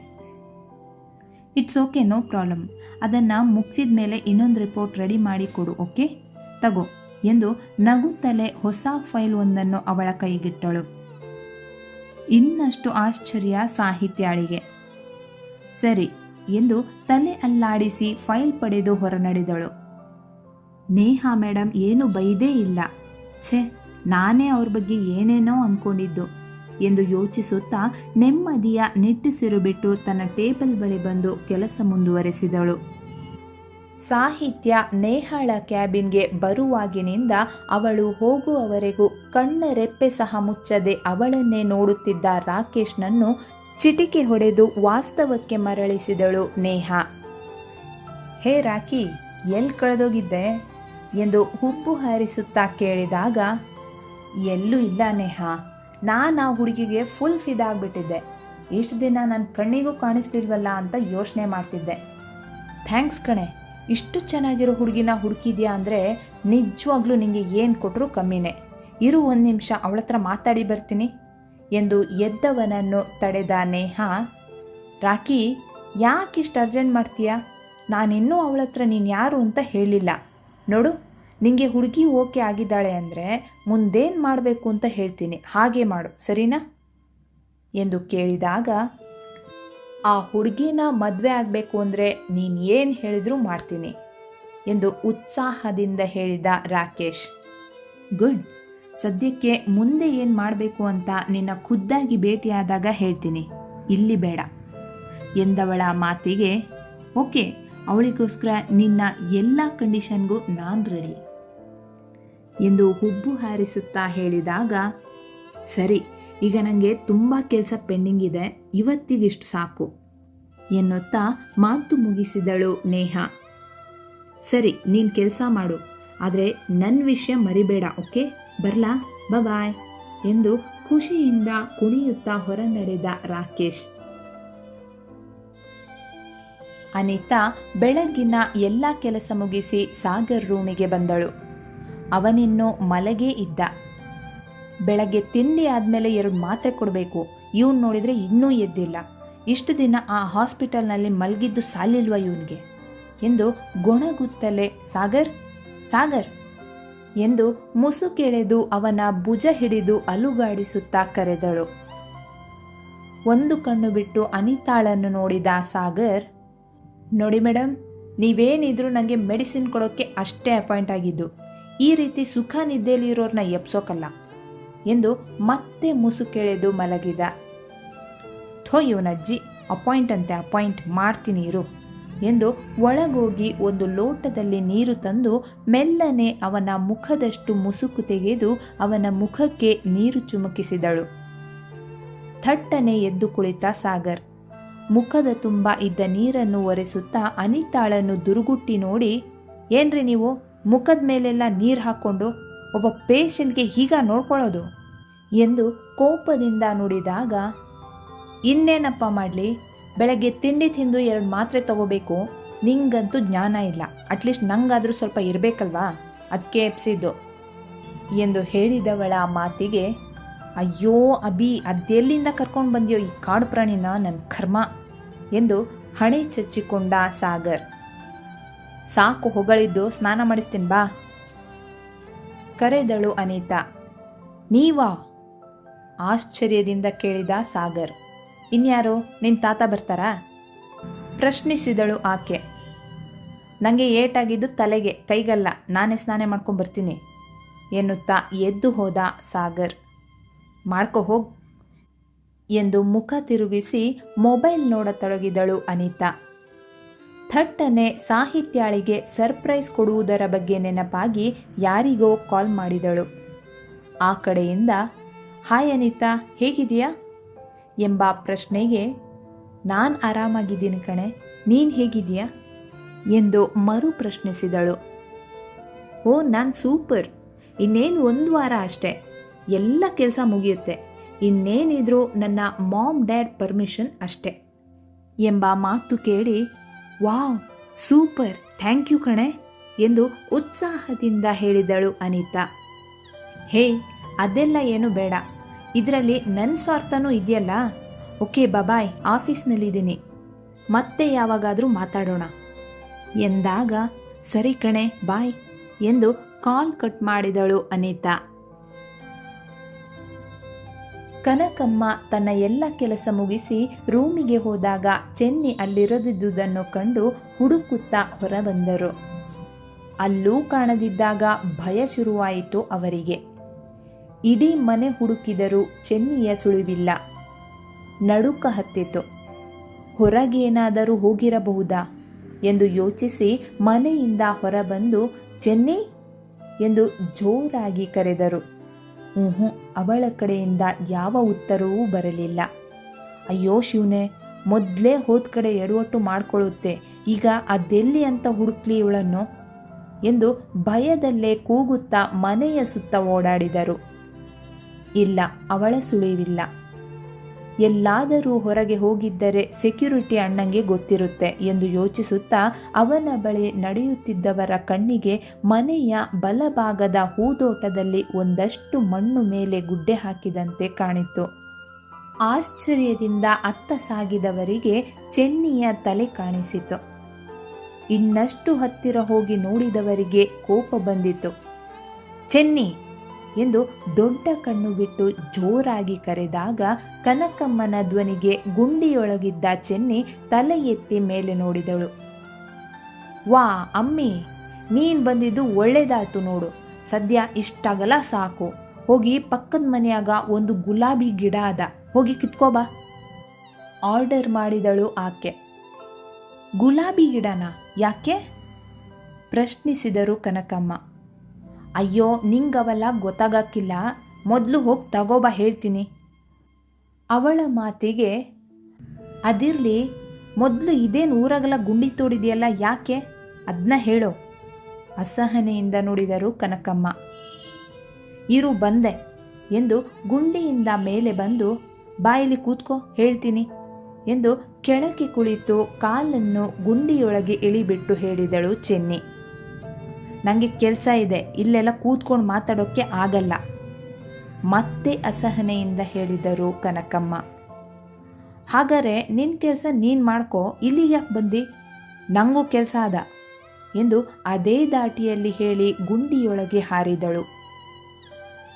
ಇಟ್ಸ್ ಓಕೆ, ನೋ ಪ್ರಾಬ್ಲಮ್, ಅದನ್ನು ಮುಗಿಸಿದ ಮೇಲೆ ಇನ್ನೊಂದು ರಿಪೋರ್ಟ್ ರೆಡಿ ಮಾಡಿ ಕೊಡು, ಓಕೆ ತಗೋ ಎಂದು ನಗುತ್ತಲೇ ಹೊಸ ಫೈಲ್ ಒಂದನ್ನು ಅವಳ ಕೈಗಿಟ್ಟಳು. ಇನ್ನಷ್ಟು ಆಶ್ಚರ್ಯ ಸಾಹಿತ್ಯಾಳಿಗೆ. ಸರಿ ಎಂದು ತಲೆ ಅಲ್ಲಾಡಿಸಿ ಫೈಲ್ ಪಡೆದು ಹೊರನಡೆದಳು. ನೇಹಾ ಮೇಡಮ್ ಏನು ಬೈದೇ ಇಲ್ಲ. ಛೆ, ನಾನೇ ಅವ್ರ ಬಗ್ಗೆ ಏನೇನೋ ಅಂದ್ಕೊಂಡಿದ್ದು ಎಂದು ಯೋಚಿಸುತ್ತಾ ನೆಮ್ಮದಿಯ ನಿಟ್ಟುಸಿರು ಬಿಟ್ಟು ತನ್ನ ಟೇಬಲ್ ಬಳಿ ಬಂದು ಕೆಲಸ ಮುಂದುವರೆಸಿದಳು. ಸಾಹಿತ್ಯ ನೇಹಾಳ ಕ್ಯಾಬಿನ್ಗೆ ಬರುವಾಗಿನಿಂದ ಅವಳು ಹೋಗುವವರೆಗೂ ಕಣ್ಣ ರೆಪ್ಪೆ ಸಹ ಮುಚ್ಚದೆ ಅವಳನ್ನೇ ನೋಡುತ್ತಿದ್ದ ರಾಕೇಶ್ನನ್ನು ಚಿಟಿಕೆ ಹೊಡೆದು ವಾಸ್ತವಕ್ಕೆ ಮರಳಿಸಿದಳು ನೇಹಾ. ಹೇ ರಾಕಿ, ಎಲ್ಲಿ ಕಳೆದೋಗಿದ್ದೆ ಎಂದು ಹುಬ್ಬು ಹಾರಿಸುತ್ತಾ ಕೇಳಿದಾಗ, ಎಲ್ಲೂ ಇಲ್ಲ ನೇಹಾ, ನಾನು ಆ ಹುಡುಗಿಗೆ ಫುಲ್ ಫಿದಾಗ್ಬಿಟ್ಟಿದ್ದೆ. ಇಷ್ಟು ದಿನ ನನ್ನ ಕಣ್ಣಿಗೂ ಕಾಣಿಸ್ಲಿಲ್ವಲ್ಲ ಅಂತ ಯೋಚನೆ ಮಾಡ್ತಿದ್ದೆ. ಥ್ಯಾಂಕ್ಸ್ ಕಣೆ, ಇಷ್ಟು ಚೆನ್ನಾಗಿರೋ ಹುಡುಗಿನ ಹುಡುಕಿದ್ಯಾ ಅಂದರೆ ನಿಜವಾಗ್ಲೂ ನಿಂಗೆ ಏನು ಕೊಟ್ಟರು ಕಮ್ಮಿನೇ. ಇರು ಒಂದು ನಿಮಿಷ, ಅವಳ ಹತ್ರ ಮಾತಾಡಿ ಬರ್ತೀನಿ ಎಂದು ಎದ್ದವನನ್ನು ತಡೆದ ನೇಹಾ. ರಾಕಿ, ಯಾಕಿಷ್ಟು ಅರ್ಜೆಂಟ್ ಮಾಡ್ತೀಯಾ? ನಾನಿನ್ನೂ ಅವಳ ಹತ್ರ ನೀನು ಯಾರು ಅಂತ ಹೇಳಿಲ್ಲ. ನೋಡು, ನಿಂಗೆ ಹುಡುಗಿ ಓಕೆ ಆಗಿದ್ದಾಳೆ ಅಂದರೆ ಮುಂದೇನು ಮಾಡಬೇಕು ಅಂತ ಹೇಳ್ತೀನಿ, ಹಾಗೆ ಮಾಡು, ಸರಿನಾ ಎಂದು ಕೇಳಿದಾಗ, ಆ ಹುಡುಗಿನ ಮದುವೆ ಆಗಬೇಕು ಅಂದರೆ ನೀನು ಏನು ಹೇಳಿದ್ರೂ ಮಾಡ್ತೀನಿ ಎಂದು ಉತ್ಸಾಹದಿಂದ ಹೇಳಿದ ರಾಕೇಶ್. ಗುಡ್, ಸದ್ಯಕ್ಕೆ ಮುಂದೆ ಏನು ಮಾಡಬೇಕು ಅಂತ ನಿನ್ನ ಖುದ್ದಾಗಿ ಭೇಟಿಯಾದಾಗ ಹೇಳ್ತೀನಿ, ಇಲ್ಲಿ ಬೇಡ ಎಂದವಳ ಮಾತಿಗೆ, ಓಕೆ, ಅವಳಿಗೋಸ್ಕರ ನಿನ್ನ ಎಲ್ಲ ಕಂಡೀಷನ್ಗೂ ನಾನು ರೆಡಿ ಎಂದು ಹುಬ್ಬು ಹಾರಿಸುತ್ತಾ ಹೇಳಿದಾಗ, ಸರಿ, ಈಗ ನನಗೆ ತುಂಬ ಕೆಲಸ ಪೆಂಡಿಂಗ್ ಇದೆ, ಇವತ್ತಿಗಿಷ್ಟು ಸಾಕು ಎನ್ನುತ್ತಾ ಮಾತು ಮುಗಿಸಿದಳು ನೇಹಾ. ಸರಿ, ನೀನು ಕೆಲಸ ಮಾಡು, ಆದರೆ ನನ್ನ ವಿಷಯ ಮರಿಬೇಡ, ಓಕೆ, ಬರ್ಲಾ, ಬಾಯ್ ಎಂದು ಖುಷಿಯಿಂದ ಕುಣಿಯುತ್ತಾ ಹೊರನಡೆದ ರಾಕೇಶ್. ಅನಿತಾ ಬೆಳಗ್ಗಿನ ಎಲ್ಲ ಕೆಲಸ ಮುಗಿಸಿ ಸಾಗರ್ ರೂಮಿಗೆ ಬಂದಳು. ಅವನಿನ್ನೂ ಮಲಗೇ ಇದ್ದ. ಬೆಳಗ್ಗೆ ತಿಂಡಿ ಆದಮೇಲೆ 2 ಮಾತ್ರೆ ಕೊಡಬೇಕು, ಇವನು ನೋಡಿದರೆ ಇನ್ನೂ ಎದ್ದಿಲ್ಲ. ಇಷ್ಟು ದಿನ ಆ ಹಾಸ್ಪಿಟಲ್ನಲ್ಲಿ ಮಲಗಿದ್ದು ಸಾಲಿಲ್ವ ಇವನಿಗೆ ಎಂದು ಗೊಣಗುತ್ತಲೇ ಸಾಗರ್ ಸಾಗರ್ ಎಂದು ಮುಸುಕೆಳೆದು ಅವನ ಭುಜ ಹಿಡಿದು ಅಲುಗಾಡಿಸುತ್ತಾ ಕರೆದಳು. ಒಂದು ಕಣ್ಣು ಬಿಟ್ಟು ಅನಿತಾಳನ್ನು ನೋಡಿದ ಸಾಗರ್, ನೋಡಿ ಮೇಡಮ್, ನೀವೇನಿದ್ರು ನನಗೆ ಮೆಡಿಸಿನ್ ಕೊಡೋಕ್ಕೆ ಅಷ್ಟೇ ಅಪಾಯಿಂಟ್ ಆಗಿದ್ದು, ಈ ರೀತಿ ಸುಖ ನಿದ್ದೆಯಲ್ಲಿರೋರನ್ನ ಎಪ್ಸೋಕಲ್ಲ ಎಂದು ಮತ್ತೆ ಮುಸುಕೆಳೆದು ಮಲಗಿದ. ಥೋ ಇವನಜ್ಜಿ, ಅಪಾಯಿಂಟ್ ಅಂತೆ ಅಪಾಯಿಂಟ್, ಮಾಡ್ತೀನಿ ಇರು ಎಂದು ಒಳಗೋಗಿ ಒಂದು ಲೋಟದಲ್ಲಿ ನೀರು ತಂದು ಮೆಲ್ಲನೆ ಅವನ ಮುಖದಷ್ಟು ಮುಸುಕು ತೆಗೆದು ಅವನ ಮುಖಕ್ಕೆ ನೀರು ಚುಮುಕಿಸಿದಳು. ಥಟ್ಟನೆ ಎದ್ದು ಕುಳಿತ ಸಾಗರ್ ಮುಖದ ತುಂಬ ಇದ್ದ ನೀರನ್ನು ಒರೆಸುತ್ತಾ ಅನಿತಾಳನ್ನು ದುರುಗುಟ್ಟಿ ನೋಡಿ, ಏನ್ರಿ ನೀವು ಮುಖದ ಮೇಲೆಲ್ಲ ನೀರು ಹಾಕ್ಕೊಂಡು ಒಬ್ಬ ಪೇಷಂಟ್ಗೆ ಹೀಗ ನೋಡ್ಕೊಳ್ಳೋದು ಎಂದು ಕೋಪದಿಂದ ನುಡಿದಾಗ, ಇನ್ನೇನಪ್ಪ ಮಾಡಲಿ, ಬೆಳಗ್ಗೆ ತಿಂಡಿ ತಿಂದು 2 ಮಾತ್ರೆ ತಗೋಬೇಕು, ನಿಂಗಂತೂ ಜ್ಞಾನ ಇಲ್ಲ, ಅಟ್ಲೀಸ್ಟ್ ನಂಗಾದರೂ ಸ್ವಲ್ಪ ಇರಬೇಕಲ್ವಾ, ಅದಕ್ಕೆ ಎಪ್ಸಿದ್ದು ಎಂದು ಹೇಳಿದವಳ ಮಾತಿಗೆ, ಅಯ್ಯೋ ಅಭಿ, ಅದೆಲ್ಲಿಂದ ಕರ್ಕೊಂಡು ಬಂದ್ಯೋ ಈ ಕಾಡು ಪ್ರಾಣಿನ, ನನ್ನ ಕರ್ಮ ಎಂದು ಹಣೆ ಚಚ್ಚಿಕೊಂಡ ಸಾಗರ್. ಸಾಕು ಹೊಗಳಿದ್ದು, ಸ್ನಾನ ಮಾಡಿಸ್ತೀನಿ ಬಾ ಕರೆದಳು ಅನಿತಾ. ನೀವಾ? ಆಶ್ಚರ್ಯದಿಂದ ಕೇಳಿದ ಸಾಗರ್. ಇನ್ಯಾರೋ, ನಿನ್ನ ತಾತ ಬರ್ತಾರಾ? ಪ್ರಶ್ನಿಸಿದಳು ಆಕೆ. ನನಗೆ ಏಟಾಗಿದ್ದು ತಲೆಗೆ, ಕೈಗಲ್ಲ, ನಾನೇ ಸ್ನಾನ ಮಾಡ್ಕೊಂಬರ್ತೀನಿ ಎನ್ನುತ್ತಾ ಎದ್ದು ಹೋದ ಸಾಗರ್. ಮಾಡ್ಕೊ ಹೋಗ್ ಎಂದು ಮುಖ ತಿರುಗಿಸಿ ಮೊಬೈಲ್ ನೋಡತೊಡಗಿದಳು ಅನಿತಾ. ಥಟ್ಟನೆ ಸಾಹಿತ್ಯಾಳಿಗೆ ಸರ್ಪ್ರೈಸ್ ಕೊಡುವುದರ ಬಗ್ಗೆ ನೆನಪಾಗಿ ಯಾರಿಗೋ ಕಾಲ್ ಮಾಡಿದಳು. ಆ ಕಡೆಯಿಂದ ಹಾಯ್ ಅನಿತಾ, ಹೇಗಿದೆಯಾ ಎಂಬ ಪ್ರಶ್ನೆಗೆ ನಾನು ಆರಾಮಾಗಿದ್ದೀನಿ ಕಣೆ, ನೀನು ಹೇಗಿದೆಯಾ ಎಂದು ಮರು ಪ್ರಶ್ನಿಸಿದಳು. ಓ, ನಾನು ಸೂಪರ್, ಇನ್ನೇನು 1 ವಾರ ಅಷ್ಟೆ, ಎಲ್ಲ ಕೆಲಸ ಮುಗಿಯುತ್ತೆ, ಇನ್ನೇನಿದ್ರು ನನ್ನ ಮಾಮ್ ಡ್ಯಾಡ್ ಪರ್ಮಿಷನ್ ಅಷ್ಟೆ ಎಂಬ ಮಾತು ಕೇಳಿ ವಾವ್ ಸೂಪರ್, ಥ್ಯಾಂಕ್ ಯು ಕಣೆ ಎಂದು ಉತ್ಸಾಹದಿಂದ ಹೇಳಿದಳು ಅನಿತಾ. ಹೇ, ಅದೆಲ್ಲ ಏನು ಬೇಡ, ಇದರಲ್ಲಿ ನನ್ನ ಸ್ವಾರ್ಥನೂ ಇದೆಯಲ್ಲ. ಓಕೆ ಬಾಯ್, ಆಫೀಸ್ನಲ್ಲಿದ್ದೀನಿ, ಮತ್ತೆ ಯಾವಾಗಾದರೂ ಮಾತಾಡೋಣ ಎಂದಾಗ ಸರಿ ಕಣೆ ಬಾಯ್ ಎಂದು ಕಾಲ್ ಕಟ್ ಮಾಡಿದಳು ಅನಿತಾ. ಕನಕಮ್ಮ ತನ್ನ ಎಲ್ಲ ಕೆಲಸ ಮುಗಿಸಿ ರೂಮಿಗೆ ಹೋದಾಗ ಚೆನ್ನಿ ಅಲ್ಲಿರದಿದ್ದುದನ್ನು ಕಂಡು ಹುಡುಕುತ್ತಾ ಹೊರಬಂದರು. ಅಲ್ಲೂ ಕಾಣದಿದ್ದಾಗ ಭಯ ಶುರುವಾಯಿತು ಅವರಿಗೆ. ಇಡೀ ಮನೆ ಹುಡುಕಿದರೂ ಚೆನ್ನಿಯ ಸುಳಿವಿಲ್ಲ. ನಡುಕ ಹತ್ತಿತು. ಹೊರಗೇನಾದರೂ ಹೋಗಿರಬಹುದಾ ಎಂದು ಯೋಚಿಸಿ ಮನೆಯಿಂದ ಹೊರಬಂದು ಚೆನ್ನಿ ಎಂದು ಜೋರಾಗಿ ಕರೆದರು. ಅವಳ ಕಡೆಯಿಂದ ಯಾವ ಉತ್ತರವೂ ಬರಲಿಲ್ಲ. ಅಯ್ಯೋ ಶಿವನೇ, ಮೊದಲೇ ಹೋದ ಕಡೆ ಎಡವಟ್ಟು ಮಾಡಿಕೊಳ್ಳುತ್ತೆ, ಈಗ ಅದೆಲ್ಲಿ ಅಂತ ಹುಡುಕ್ಲಿ ಇವಳನ್ನು ಎಂದು ಭಯದಲ್ಲೇ ಕೂಗುತ್ತಾ ಮನೆಯ ಸುತ್ತ ಓಡಾಡಿದರು. ಇಲ್ಲ, ಅವಳ ಸುಳಿವಿಲ್ಲ. ಎಲ್ಲಾದರೂ ಹೊರಗೆ ಹೋಗಿದ್ದರೆ ಸೆಕ್ಯೂರಿಟಿ ಅಣ್ಣಂಗೆ ಗೊತ್ತಿರುತ್ತೆ ಎಂದು ಯೋಚಿಸುತ್ತಾ ಅವನ ಬಳಿ ನಡೆಯುತ್ತಿದ್ದವರ ಕಣ್ಣಿಗೆ ಮನೆಯ ಬಲಭಾಗದ ಹೂದೋಟದಲ್ಲಿ ಒಂದಷ್ಟು ಮಣ್ಣು ಮೇಲೆ ಗುಡ್ಡೆ ಹಾಕಿದಂತೆ ಕಾಣಿತು. ಆಶ್ಚರ್ಯದಿಂದ ಅತ್ತ ಸಾಗಿದವರಿಗೆ ಚೆನ್ನಿಯ ತಲೆ ಕಾಣಿಸಿತು. ಇನ್ನಷ್ಟು ಹತ್ತಿರ ಹೋಗಿ ನೋಡಿದವರಿಗೆ ಕೋಪ ಬಂದಿತು. ಚೆನ್ನಿ ಎಂದು ದೊಡ್ಡ ಕಣ್ಣು ಬಿಟ್ಟು ಜೋರಾಗಿ ಕರೆದಾಗ ಕನಕಮ್ಮನ ಧ್ವನಿಗೆ ಗುಂಡಿಯೊಳಗಿದ್ದ ಚೆನ್ನಿ ತಲೆ ಎತ್ತಿ ಮೇಲೆ ನೋಡಿದಳು. ವಾ ಅಮ್ಮಿ, ನೀನು ಬಂದಿದ್ದು ಒಳ್ಳೇದಾಯ್ತು ನೋಡು, ಸದ್ಯ ಇಷ್ಟಾಗಲ್ಲ ಸಾಕು, ಹೋಗಿ ಪಕ್ಕದ ಮನೆಯಾಗ ಒಂದು ಗುಲಾಬಿ ಗಿಡ ಅದ, ಹೋಗಿ ಕಿತ್ಕೋಬಾ ಆರ್ಡರ್ ಮಾಡಿದಳು ಆಕೆ. ಗುಲಾಬಿ ಗಿಡನಾ, ಯಾಕೆ ಪ್ರಶ್ನಿಸಿದರು ಕನಕಮ್ಮ. ಅಯ್ಯೋ, ನಿಂಗವೆಲ್ಲ ಗೊತ್ತಾಗಕ್ಕಿಲ್ಲ, ಮೊದಲು ಹೋಗಿ ತಗೋಬಾ ಹೇಳ್ತೀನಿ. ಅವಳ ಮಾತಿಗೆ ಅದಿರಲಿ, ಮೊದಲು ಇದೇನು ಊರಾಗೆಲ್ಲ ಗುಂಡಿ ತೋಡಿದೆಯಲ್ಲ, ಯಾಕೆ ಅದನ್ನ ಹೇಳು ಅಸಹನೆಯಿಂದ ನೋಡಿದರು ಕನಕಮ್ಮ. ಇರು ಬಂದೆ ಎಂದು ಗುಂಡಿಯಿಂದ ಮೇಲೆ ಬಂದು ಬಾಯಲ್ಲಿ ಕೂತ್ಕೋ ಹೇಳ್ತೀನಿ ಎಂದು ಕೆಳಗೆ ಕುಳಿತು ಕಾಲನ್ನು ಗುಂಡಿಯೊಳಗೆ ಇಳಿಬಿಟ್ಟು ಹೇಳಿದಳು ಚೆನ್ನಿ. ನನಗೆ ಕೆಲಸ ಇದೆ, ಇಲ್ಲೆಲ್ಲ ಕೂತ್ಕೊಂಡು ಮಾತಾಡೋಕ್ಕೆ ಆಗಲ್ಲ ಮತ್ತೆ ಅಸಹನೆಯಿಂದ ಹೇಳಿದರು ಕನಕಮ್ಮ. ಹಾಗಾದರೆ ನಿನ್ನ ಕೆಲಸ ನೀನು ಮಾಡ್ಕೋ, ಇಲ್ಲಿಗೆ ಯಾಕೆ ಬಂದು, ನನಗೂ ಕೆಲಸ ಅದ ಎಂದು ಅದೇ ದಾಟಿಯಲ್ಲಿ ಹೇಳಿ ಗುಂಡಿಯೊಳಗೆ ಹಾರಿದಳು.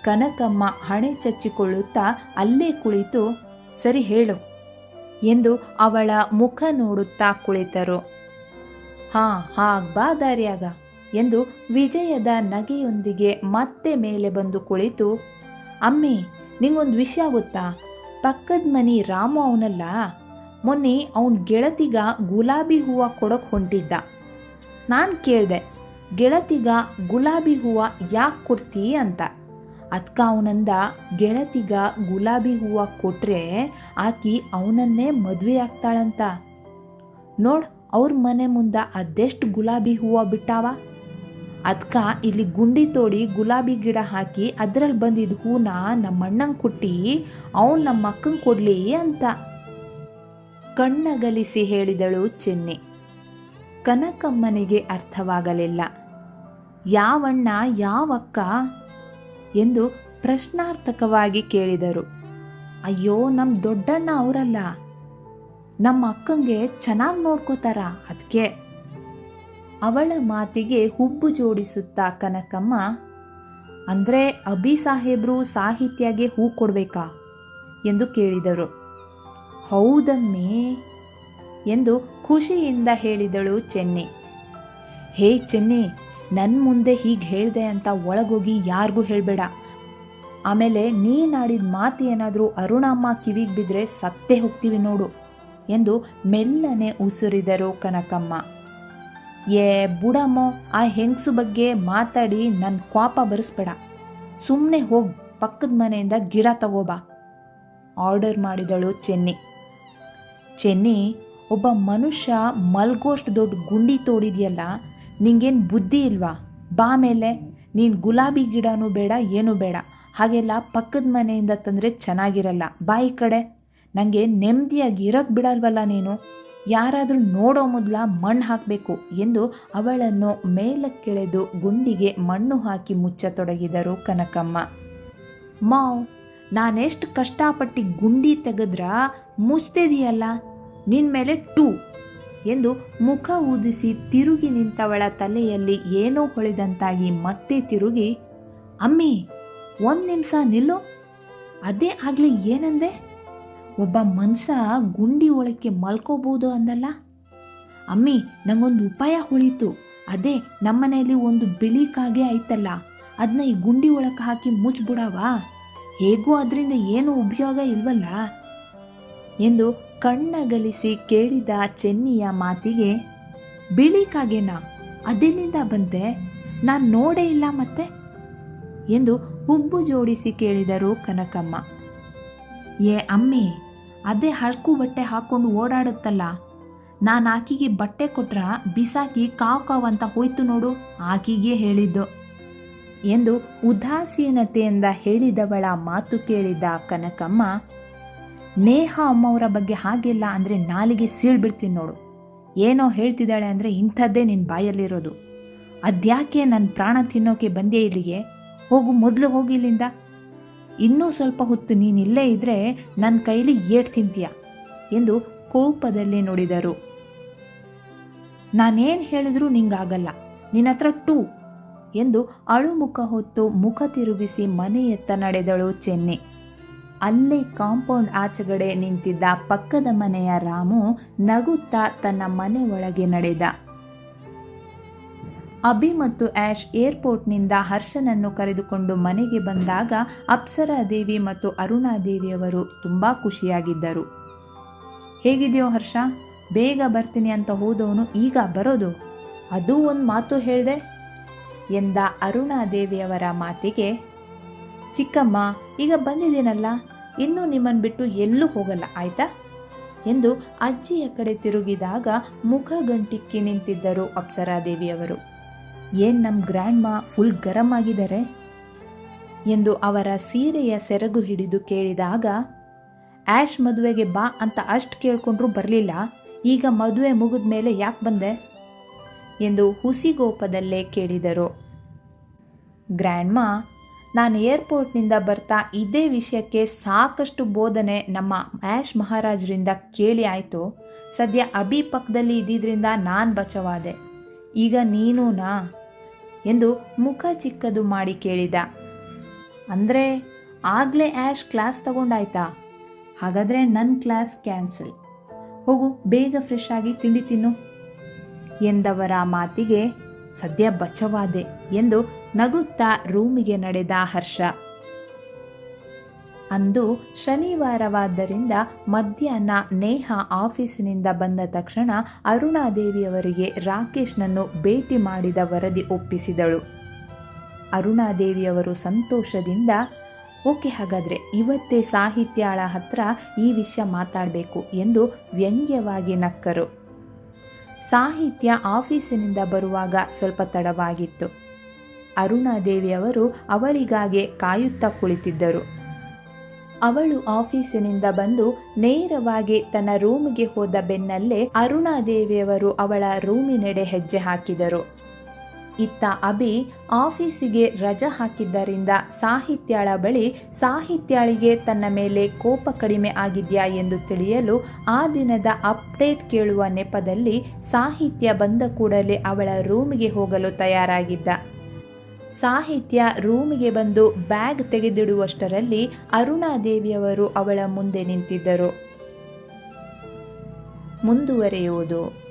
ಕನಕಮ್ಮ ಹಣೆ ಚಚ್ಚಿಕೊಳ್ಳುತ್ತಾ ಅಲ್ಲೇ ಕುಳಿತು ಸರಿ ಹೇಳು ಎಂದು ಅವಳ ಮುಖ ನೋಡುತ್ತಾ ಕುಳಿತರು. ಹಾಗ್ ಬಾ ದಾರಿಯಾಗ ಎಂದು ವಿಜಯದ ನಗೆಯೊಂದಿಗೆ ಮತ್ತೆ ಮೇಲೆ ಬಂದು ಕುಳಿತು, ಅಮ್ಮಿ ನಿಂಗೊಂದು ವಿಷಯ ಗೊತ್ತಾ, ಪಕ್ಕದ ಮನೆ ರಾಮು ಅವನಲ್ಲ, ಮೊನ್ನೆ ಅವನ ಗೆಳತಿಗ ಗುಲಾಬಿ ಹೂವು ಕೊಡೋಕೆ ಹೊಂಟಿದ್ದ. ನಾನು ಕೇಳಿದೆ, ಗೆಳತಿಗ ಗುಲಾಬಿ ಹೂವು ಯಾಕೆ ಕೊಡ್ತೀ ಅಂತ. ಅದಕ್ಕೆ ಅವನಂದ, ಗೆಳತಿಗ ಗುಲಾಬಿ ಹೂವು ಕೊಟ್ಟರೆ ಆಕಿ ಅವನನ್ನೇ ಮದುವೆ ಆಗ್ತಾಳಂತ. ನೋಡ್, ಅವ್ರ ಮನೆ ಮುಂದೆ ಅದೆಷ್ಟು ಗುಲಾಬಿ ಹೂವು ಬಿಟ್ಟಾವ. ಅದಕ್ಕೆ ಇಲ್ಲಿ ಗುಂಡಿ ತೋಡಿ ಗುಲಾಬಿ ಗಿಡ ಹಾಕಿ ಅದರಲ್ಲಿ ಬಂದಿದ್ದ ಹೂನ ನಮ್ಮ ಅಣ್ಣಂಗೆ ಕೊಟ್ಟು ಅವನು ನಮ್ಮ ಅಕ್ಕಂಗೆ ಕೊಡಲಿ ಅಂತ ಕಣ್ಣಗಲಿಸಿ ಹೇಳಿದಳು ಚೆನ್ನಿ. ಕನಕಮ್ಮನಿಗೆ ಅರ್ಥವಾಗಲಿಲ್ಲ. ಯಾವಣ್ಣ ಯಾವಕ್ಕ ಎಂದು ಪ್ರಶ್ನಾರ್ಥಕವಾಗಿ ಕೇಳಿದರು. ಅಯ್ಯೋ, ನಮ್ಮ ದೊಡ್ಡಣ್ಣ ಅವರಲ್ಲ, ನಮ್ಮ ಅಕ್ಕಂಗೆ ಚೆನ್ನಾಗಿ ನೋಡ್ಕೋತಾರ, ಅದಕ್ಕೆ. ಅವಳ ಮಾತಿಗೆ ಹುಬ್ಬು ಜೋಡಿಸುತ್ತಾ ಕನಕಮ್ಮ, ಅಂದರೆ ಅಭಿ ಸಾಹೇಬ್ರು ಸಾಹಿತ್ಯಗೆ ಹೂ ಕೊಡಬೇಕಾ ಎಂದು ಕೇಳಿದರು. ಹೌದಮ್ಮೇ ಎಂದು ಖುಷಿಯಿಂದ ಹೇಳಿದಳು ಚೆನ್ನಿ. ಹೇ ಚೆನ್ನಿ, ನನ್ನ ಮುಂದೆ ಹೀಗೆ ಹೇಳಿದೆ ಅಂತ ಒಳಗೋಗಿ ಯಾರಿಗೂ ಹೇಳಬೇಡ. ಆಮೇಲೆ ನೀನಾಡಿದ ಮಾತು ಏನಾದರೂ ಅರುಣಮ್ಮ ಕಿವಿಗೆ ಬಿದ್ದರೆ ಸತ್ತೇ ಹೋಗ್ತೀವಿ ನೋಡು ಎಂದು ಮೆಲ್ಲನೆ ಉಸುರಿದರು ಕನಕಮ್ಮ. ಏ ಬುಡಮ್ಮೋ, ಆ ಹೆಂಗಸು ಬಗ್ಗೆ ಮಾತಾಡಿ ನನ್ನ ಕೋಪ ಬರೆಸ್ಬೇಡ. ಸುಮ್ಮನೆ ಹೋಗಿ ಪಕ್ಕದ ಮನೆಯಿಂದ ಗಿಡ ತಗೋಬಾ ಆರ್ಡರ್ ಮಾಡಿದಳು ಚೆನ್ನಿ. ಚೆನ್ನಿ, ಒಬ್ಬ ಮನುಷ್ಯ ಮಲ್ಗೋಷ್ಟು ದೊಡ್ಡ ಗುಂಡಿ ತೋಡಿದ್ಯಲ್ಲ, ನಿಂಗೇನು ಬುದ್ಧಿ ಇಲ್ವಾ? ಬಾ ಮೇಲೆ. ನೀನು ಗುಲಾಬಿ ಗಿಡನೂ ಬೇಡ, ಏನೂ ಬೇಡ. ಹಾಗೆಲ್ಲ ಪಕ್ಕದ ಮನೆಯಿಂದ ತಂದರೆ ಚೆನ್ನಾಗಿರಲ್ಲ. ಬಾ ಈ ಕಡೆ. ನನಗೆ ನೆಮ್ಮದಿಯಾಗಿ ಇರೋಕ್ಕೆ ಬಿಡಲ್ವಲ್ಲ ನೀನು. ಯಾರಾದರೂ ನೋಡೋ ಮೊದಲ ಮಣ್ಣು ಹಾಕಬೇಕು ಎಂದು ಅವಳನ್ನು ಮೇಲಕ್ಕೆಳೆದು ಗುಂಡಿಗೆ ಮಣ್ಣು ಹಾಕಿ ಮುಚ್ಚತೊಡಗಿದರು ಕನಕಮ್ಮ. ಮಾವ್, ನಾನೆಷ್ಟು ಕಷ್ಟಪಟ್ಟು ಗುಂಡಿ ತೆಗೆದ್ರ ಮುಚ್ತಿದೆಯಲ್ಲ, ನಿನ್ನ ಮೇಲೆ 2 ಎಂದು ಮುಖ ಊದಿಸಿ ತಿರುಗಿ ನಿಂತವಳ ತಲೆಯಲ್ಲಿ ಏನೋ ಹೊಳೆದಂತಾಗಿ ಮತ್ತೆ ತಿರುಗಿ, ಅಮ್ಮಿ 1 ನಿಮಿಷ ನಿಲ್ಲು. ಅದೇ ಆಗಲಿ ಏನಂದೆ? ಒಬ್ಬ ಮನುಷ್ಯ ಗುಂಡಿ ಒಳಕ್ಕೆ ಮಲ್ಕೋಬೋದು ಅಂದಲ್ಲ. ಅಮ್ಮಿ, ನಂಗೊಂದು ಉಪಾಯ ಹೊಳೀತು. ಅದೇ ನಮ್ಮನೆಯಲ್ಲಿ ಒಂದು ಬಿಳಿ ಕಾಗೆ ಐತಲ್ಲ, ಅದನ್ನ ಈ ಗುಂಡಿ ಒಳಕ್ಕೆ ಹಾಕಿ ಮುಚ್ಚಿಬಿಡವಾ? ಹೇಗೂ ಅದರಿಂದ ಏನು ಉಪಯೋಗ ಇಲ್ವಲ್ಲ ಎಂದು ಕಣ್ಣಗಲಿಸಿ ಕೇಳಿದ ಚೆನ್ನಿಯ ಮಾತಿಗೆ, ಬಿಳಿ ಕಾಗೆನಾ? ಅದೆಲ್ಲಿಂದ ಬಂತೆ? ನಾನು ನೋಡೇ ಇಲ್ಲ ಮತ್ತೆ ಎಂದು ಹುಬ್ಬು ಜೋಡಿಸಿ ಕೇಳಿದರು ಕನಕಮ್ಮ. ಏ ಅಮ್ಮಿ, ಅದೇ ಹರಕು ಬಟ್ಟೆ ಹಾಕ್ಕೊಂಡು ಓಡಾಡುತ್ತಲ್ಲ, ನಾನು ಆಕಿಗೆ ಬಟ್ಟೆ ಕೊಟ್ರ ಬಿಸಾಕಿ ಕಾವ್ ಕಾವ್ ಅಂತ ಹೋಯ್ತು ನೋಡು, ಆಕಿಗೆ ಹೇಳಿದ್ದು ಎಂದು ಉದಾಸೀನತೆಯಿಂದ ಹೇಳಿದವಳ ಮಾತು ಕೇಳಿದ ಕನಕಮ್ಮ, ನೇಹ ಅಮ್ಮವರ ಬಗ್ಗೆ ಹಾಗೆಲ್ಲ ಅಂದರೆ ನಾಲಿಗೆ ಸೀಳ್ಬಿಡ್ತೀನಿ ನೋಡು. ಏನೋ ಹೇಳ್ತಿದ್ದಾಳೆ ಅಂದರೆ ಇಂಥದ್ದೇ ನಿನ್ನ ಬಾಯಲ್ಲಿರೋದು. ಅದ್ಯಾಕೆ ನನ್ನ ಪ್ರಾಣ ತಿನ್ನೋಕೆ ಬಂದೇ ಇಲ್ಲಿಗೆ? ಹೋಗು, ಮೊದಲು ಹೋಗಿ ಇಲ್ಲಿಂದ. ಇನ್ನೂ ಸ್ವಲ್ಪ ಹೊತ್ತು ನೀನಿಲ್ಲೇ ಇದ್ದರೆ ನನ್ನ ಕೈಲಿ ಏಟ್ ತಿಂತೀಯ ಎಂದು ಕೋಪದಲ್ಲಿ ನುಡಿದರು. ನಾನೇನು ಹೇಳಿದ್ರೂ ನಿಂಗಾಗಲ್ಲ, ನಿನ್ನ ಹತ್ರ 2 ಎಂದು ಅಳುಮುಖ ಹೊತ್ತು ಮುಖ ತಿರುಗಿಸಿ ಮನೆಯತ್ತ ನಡೆದಳು ಚೆನ್ನಿ. ಅಲ್ಲೇ ಕಾಂಪೌಂಡ್ ಆಚೆಗಡೆ ನಿಂತಿದ್ದ ಪಕ್ಕದ ಮನೆಯ ರಾಮು ನಗುತ್ತಾ ತನ್ನ ಮನೆ ಒಳಗೆ ನಡೆದ. ಅಭಿ ಮತ್ತು ಆ್ಯಶ್ ಏರ್ಪೋರ್ಟ್ನಿಂದ ಹರ್ಷನನ್ನು ಕರೆದುಕೊಂಡು ಮನೆಗೆ ಬಂದಾಗ ಅಪ್ಸರಾದೇವಿ ಮತ್ತು ಅರುಣಾದೇವಿಯವರು ತುಂಬ ಖುಷಿಯಾಗಿದ್ದರು. ಹೇಗಿದೆಯೋ ಹರ್ಷ? ಬೇಗ ಬರ್ತೀನಿ ಅಂತ ಹೋದವನು ಈಗ ಬರೋದು? ಅದೂ ಒಂದು ಮಾತು ಹೇಳಿದೆ ಎಂದ ಅರುಣಾದೇವಿಯವರ ಮಾತಿಗೆ, ಚಿಕ್ಕಮ್ಮ, ಈಗ ಬಂದಿದ್ದೀನಲ್ಲ, ಇನ್ನೂ ನಿಮ್ಮನ್ನು ಬಿಟ್ಟು ಎಲ್ಲೂ ಹೋಗಲ್ಲ, ಆಯ್ತಾ ಎಂದು ಅಜ್ಜಿಯ ಕಡೆ ತಿರುಗಿದಾಗ ಮುಖ ಗಂಟಿಕ್ಕಿ ನಿಂತಿದ್ದರು ಅಪ್ಸರಾದೇವಿಯವರು. ಏನು ನಮ್ಮ ಗ್ರ್ಯಾಂಡ್ ಮಾ ಫುಲ್ ಗರಂ ಆಗಿದ್ದಾರೆ ಎಂದು ಅವರ ಸೀರೆಯ ಸೆರಗು ಹಿಡಿದು ಕೇಳಿದಾಗ, ಆ್ಯಶ್ ಮದುವೆಗೆ ಬಾ ಅಂತ ಅಷ್ಟು ಕೇಳ್ಕೊಂಡ್ರೂ ಬರಲಿಲ್ಲ, ಈಗ ಮದುವೆ ಮುಗಿದ ಮೇಲೆ ಯಾಕೆ ಬಂದೆ ಎಂದು ಹುಸಿಗೋಪದಲ್ಲೇ ಕೇಳಿದರು. ಗ್ರ್ಯಾಂಡ್ ಮಾ, ನಾನು ಏರ್ಪೋರ್ಟ್ನಿಂದ ಬರ್ತಾ ಇದೇ ವಿಷಯಕ್ಕೆ ಸಾಕಷ್ಟು ಬೋಧನೆ ನಮ್ಮ ಆ್ಯಶ್ ಮಹಾರಾಜರಿಂದ ಕೇಳಿ ಆಯಿತು. ಸದ್ಯ ಅಭಿ ಪಕ್ಕದಲ್ಲಿ ಇದ್ದಿದ್ದರಿಂದ ನಾನು ಬಚಾವಾದೆ. ಈಗ ನೀನೂನಾ ಎಂದು ಮುಖ ಚಿಕ್ಕದು ಮಾಡಿ ಕೇಳಿದ. ಅಂದರೆ ಆಗಲೇ ಆ್ಯಶ್ ಕ್ಲಾಸ್ ತಗೊಂಡಾಯ್ತಾ? ಹಾಗಾದರೆ ನನ್ನ ಕ್ಲಾಸ್ ಕ್ಯಾನ್ಸಲ್. ಹೋಗು, ಬೇಗ ಫ್ರೆಶ್ ಆಗಿ ತಿಂಡಿ ತಿನ್ನು ಎಂದವರ ಮಾತಿಗೆ ಸದ್ಯ ಬಚಾವಾದೆ ಎಂದು ನಗುತ್ತಾ ರೂಮಿಗೆ ನಡೆದ ಹರ್ಷ. ಅಂದು ಶನಿವಾರವಾದ್ದರಿಂದ ಮಧ್ಯಾಹ್ನ ನೇಹ ಆಫೀಸಿನಿಂದ ಬಂದ ತಕ್ಷಣ ಅರುಣಾದೇವಿಯವರಿಗೆ ರಾಕೇಶ್ನನ್ನು ಭೇಟಿ ಮಾಡಿದ ವರದಿ ಒಪ್ಪಿಸಿದಳು. ಅರುಣಾದೇವಿಯವರು ಸಂತೋಷದಿಂದ, ಓಕೆ, ಹಾಗಾದರೆ ಇವತ್ತೇ ಸಾಹಿತ್ಯಾಳ ಹತ್ರ ಈ ವಿಷಯ ಮಾತಾಡಬೇಕು ಎಂದು ವ್ಯಂಗ್ಯವಾಗಿ ನಕ್ಕರು. ಸಾಹಿತ್ಯ ಆಫೀಸಿನಿಂದ ಬರುವಾಗ ಸ್ವಲ್ಪ ತಡವಾಗಿತ್ತು. ಅರುಣಾದೇವಿಯವರು ಅವಳಿಗಾಗಿ ಕಾಯುತ್ತಾ ಕುಳಿತಿದ್ದರು. ಅವಳು ಆಫೀಸಿನಿಂದ ಬಂದು ನೇರವಾಗಿ ತನ್ನ ರೂಮಿಗೆ ಹೋದ ಬೆನ್ನಲ್ಲೇ ಅರುಣಾದೇವಿಯವರು ಅವಳ ರೂಮಿನೆಡೆ ಹೆಜ್ಜೆ ಹಾಕಿದರು. ಇತ್ತ ಅಭಿ ಆಫೀಸಿಗೆ ರಜಾ ಹಾಕಿದ್ದರಿಂದ ಸಾಹಿತ್ಯಾಳ ಬಳಿ ಸಾಹಿತ್ಯಾಳಿಗೆ ತನ್ನ ಮೇಲೆ ಕೋಪ ಕಡಿಮೆ ಆಗಿದೆಯಾ ಎಂದು ತಿಳಿಯಲು ಆ ದಿನದ ಅಪ್ಡೇಟ್ ಕೇಳುವ ನೆಪದಲ್ಲಿ ಸಾಹಿತ್ಯ ಬಂದ ಕೂಡಲೇ ಅವಳ ರೂಮಿಗೆ ಹೋಗಲು ತಯಾರಾಗಿದ್ದ. ಸಾಹಿತ್ಯ ರೂಮಿಗೆ ಬಂದು ಬ್ಯಾಗ್ ತೆಗೆದಿಡುವಷ್ಟರಲ್ಲಿ ಅರುಣಾದೇವಿಯವರು ಅವಳ ಮುಂದೆ ನಿಂತಿದ್ದರು. ಮುಂದುವರೆಯುವುದು.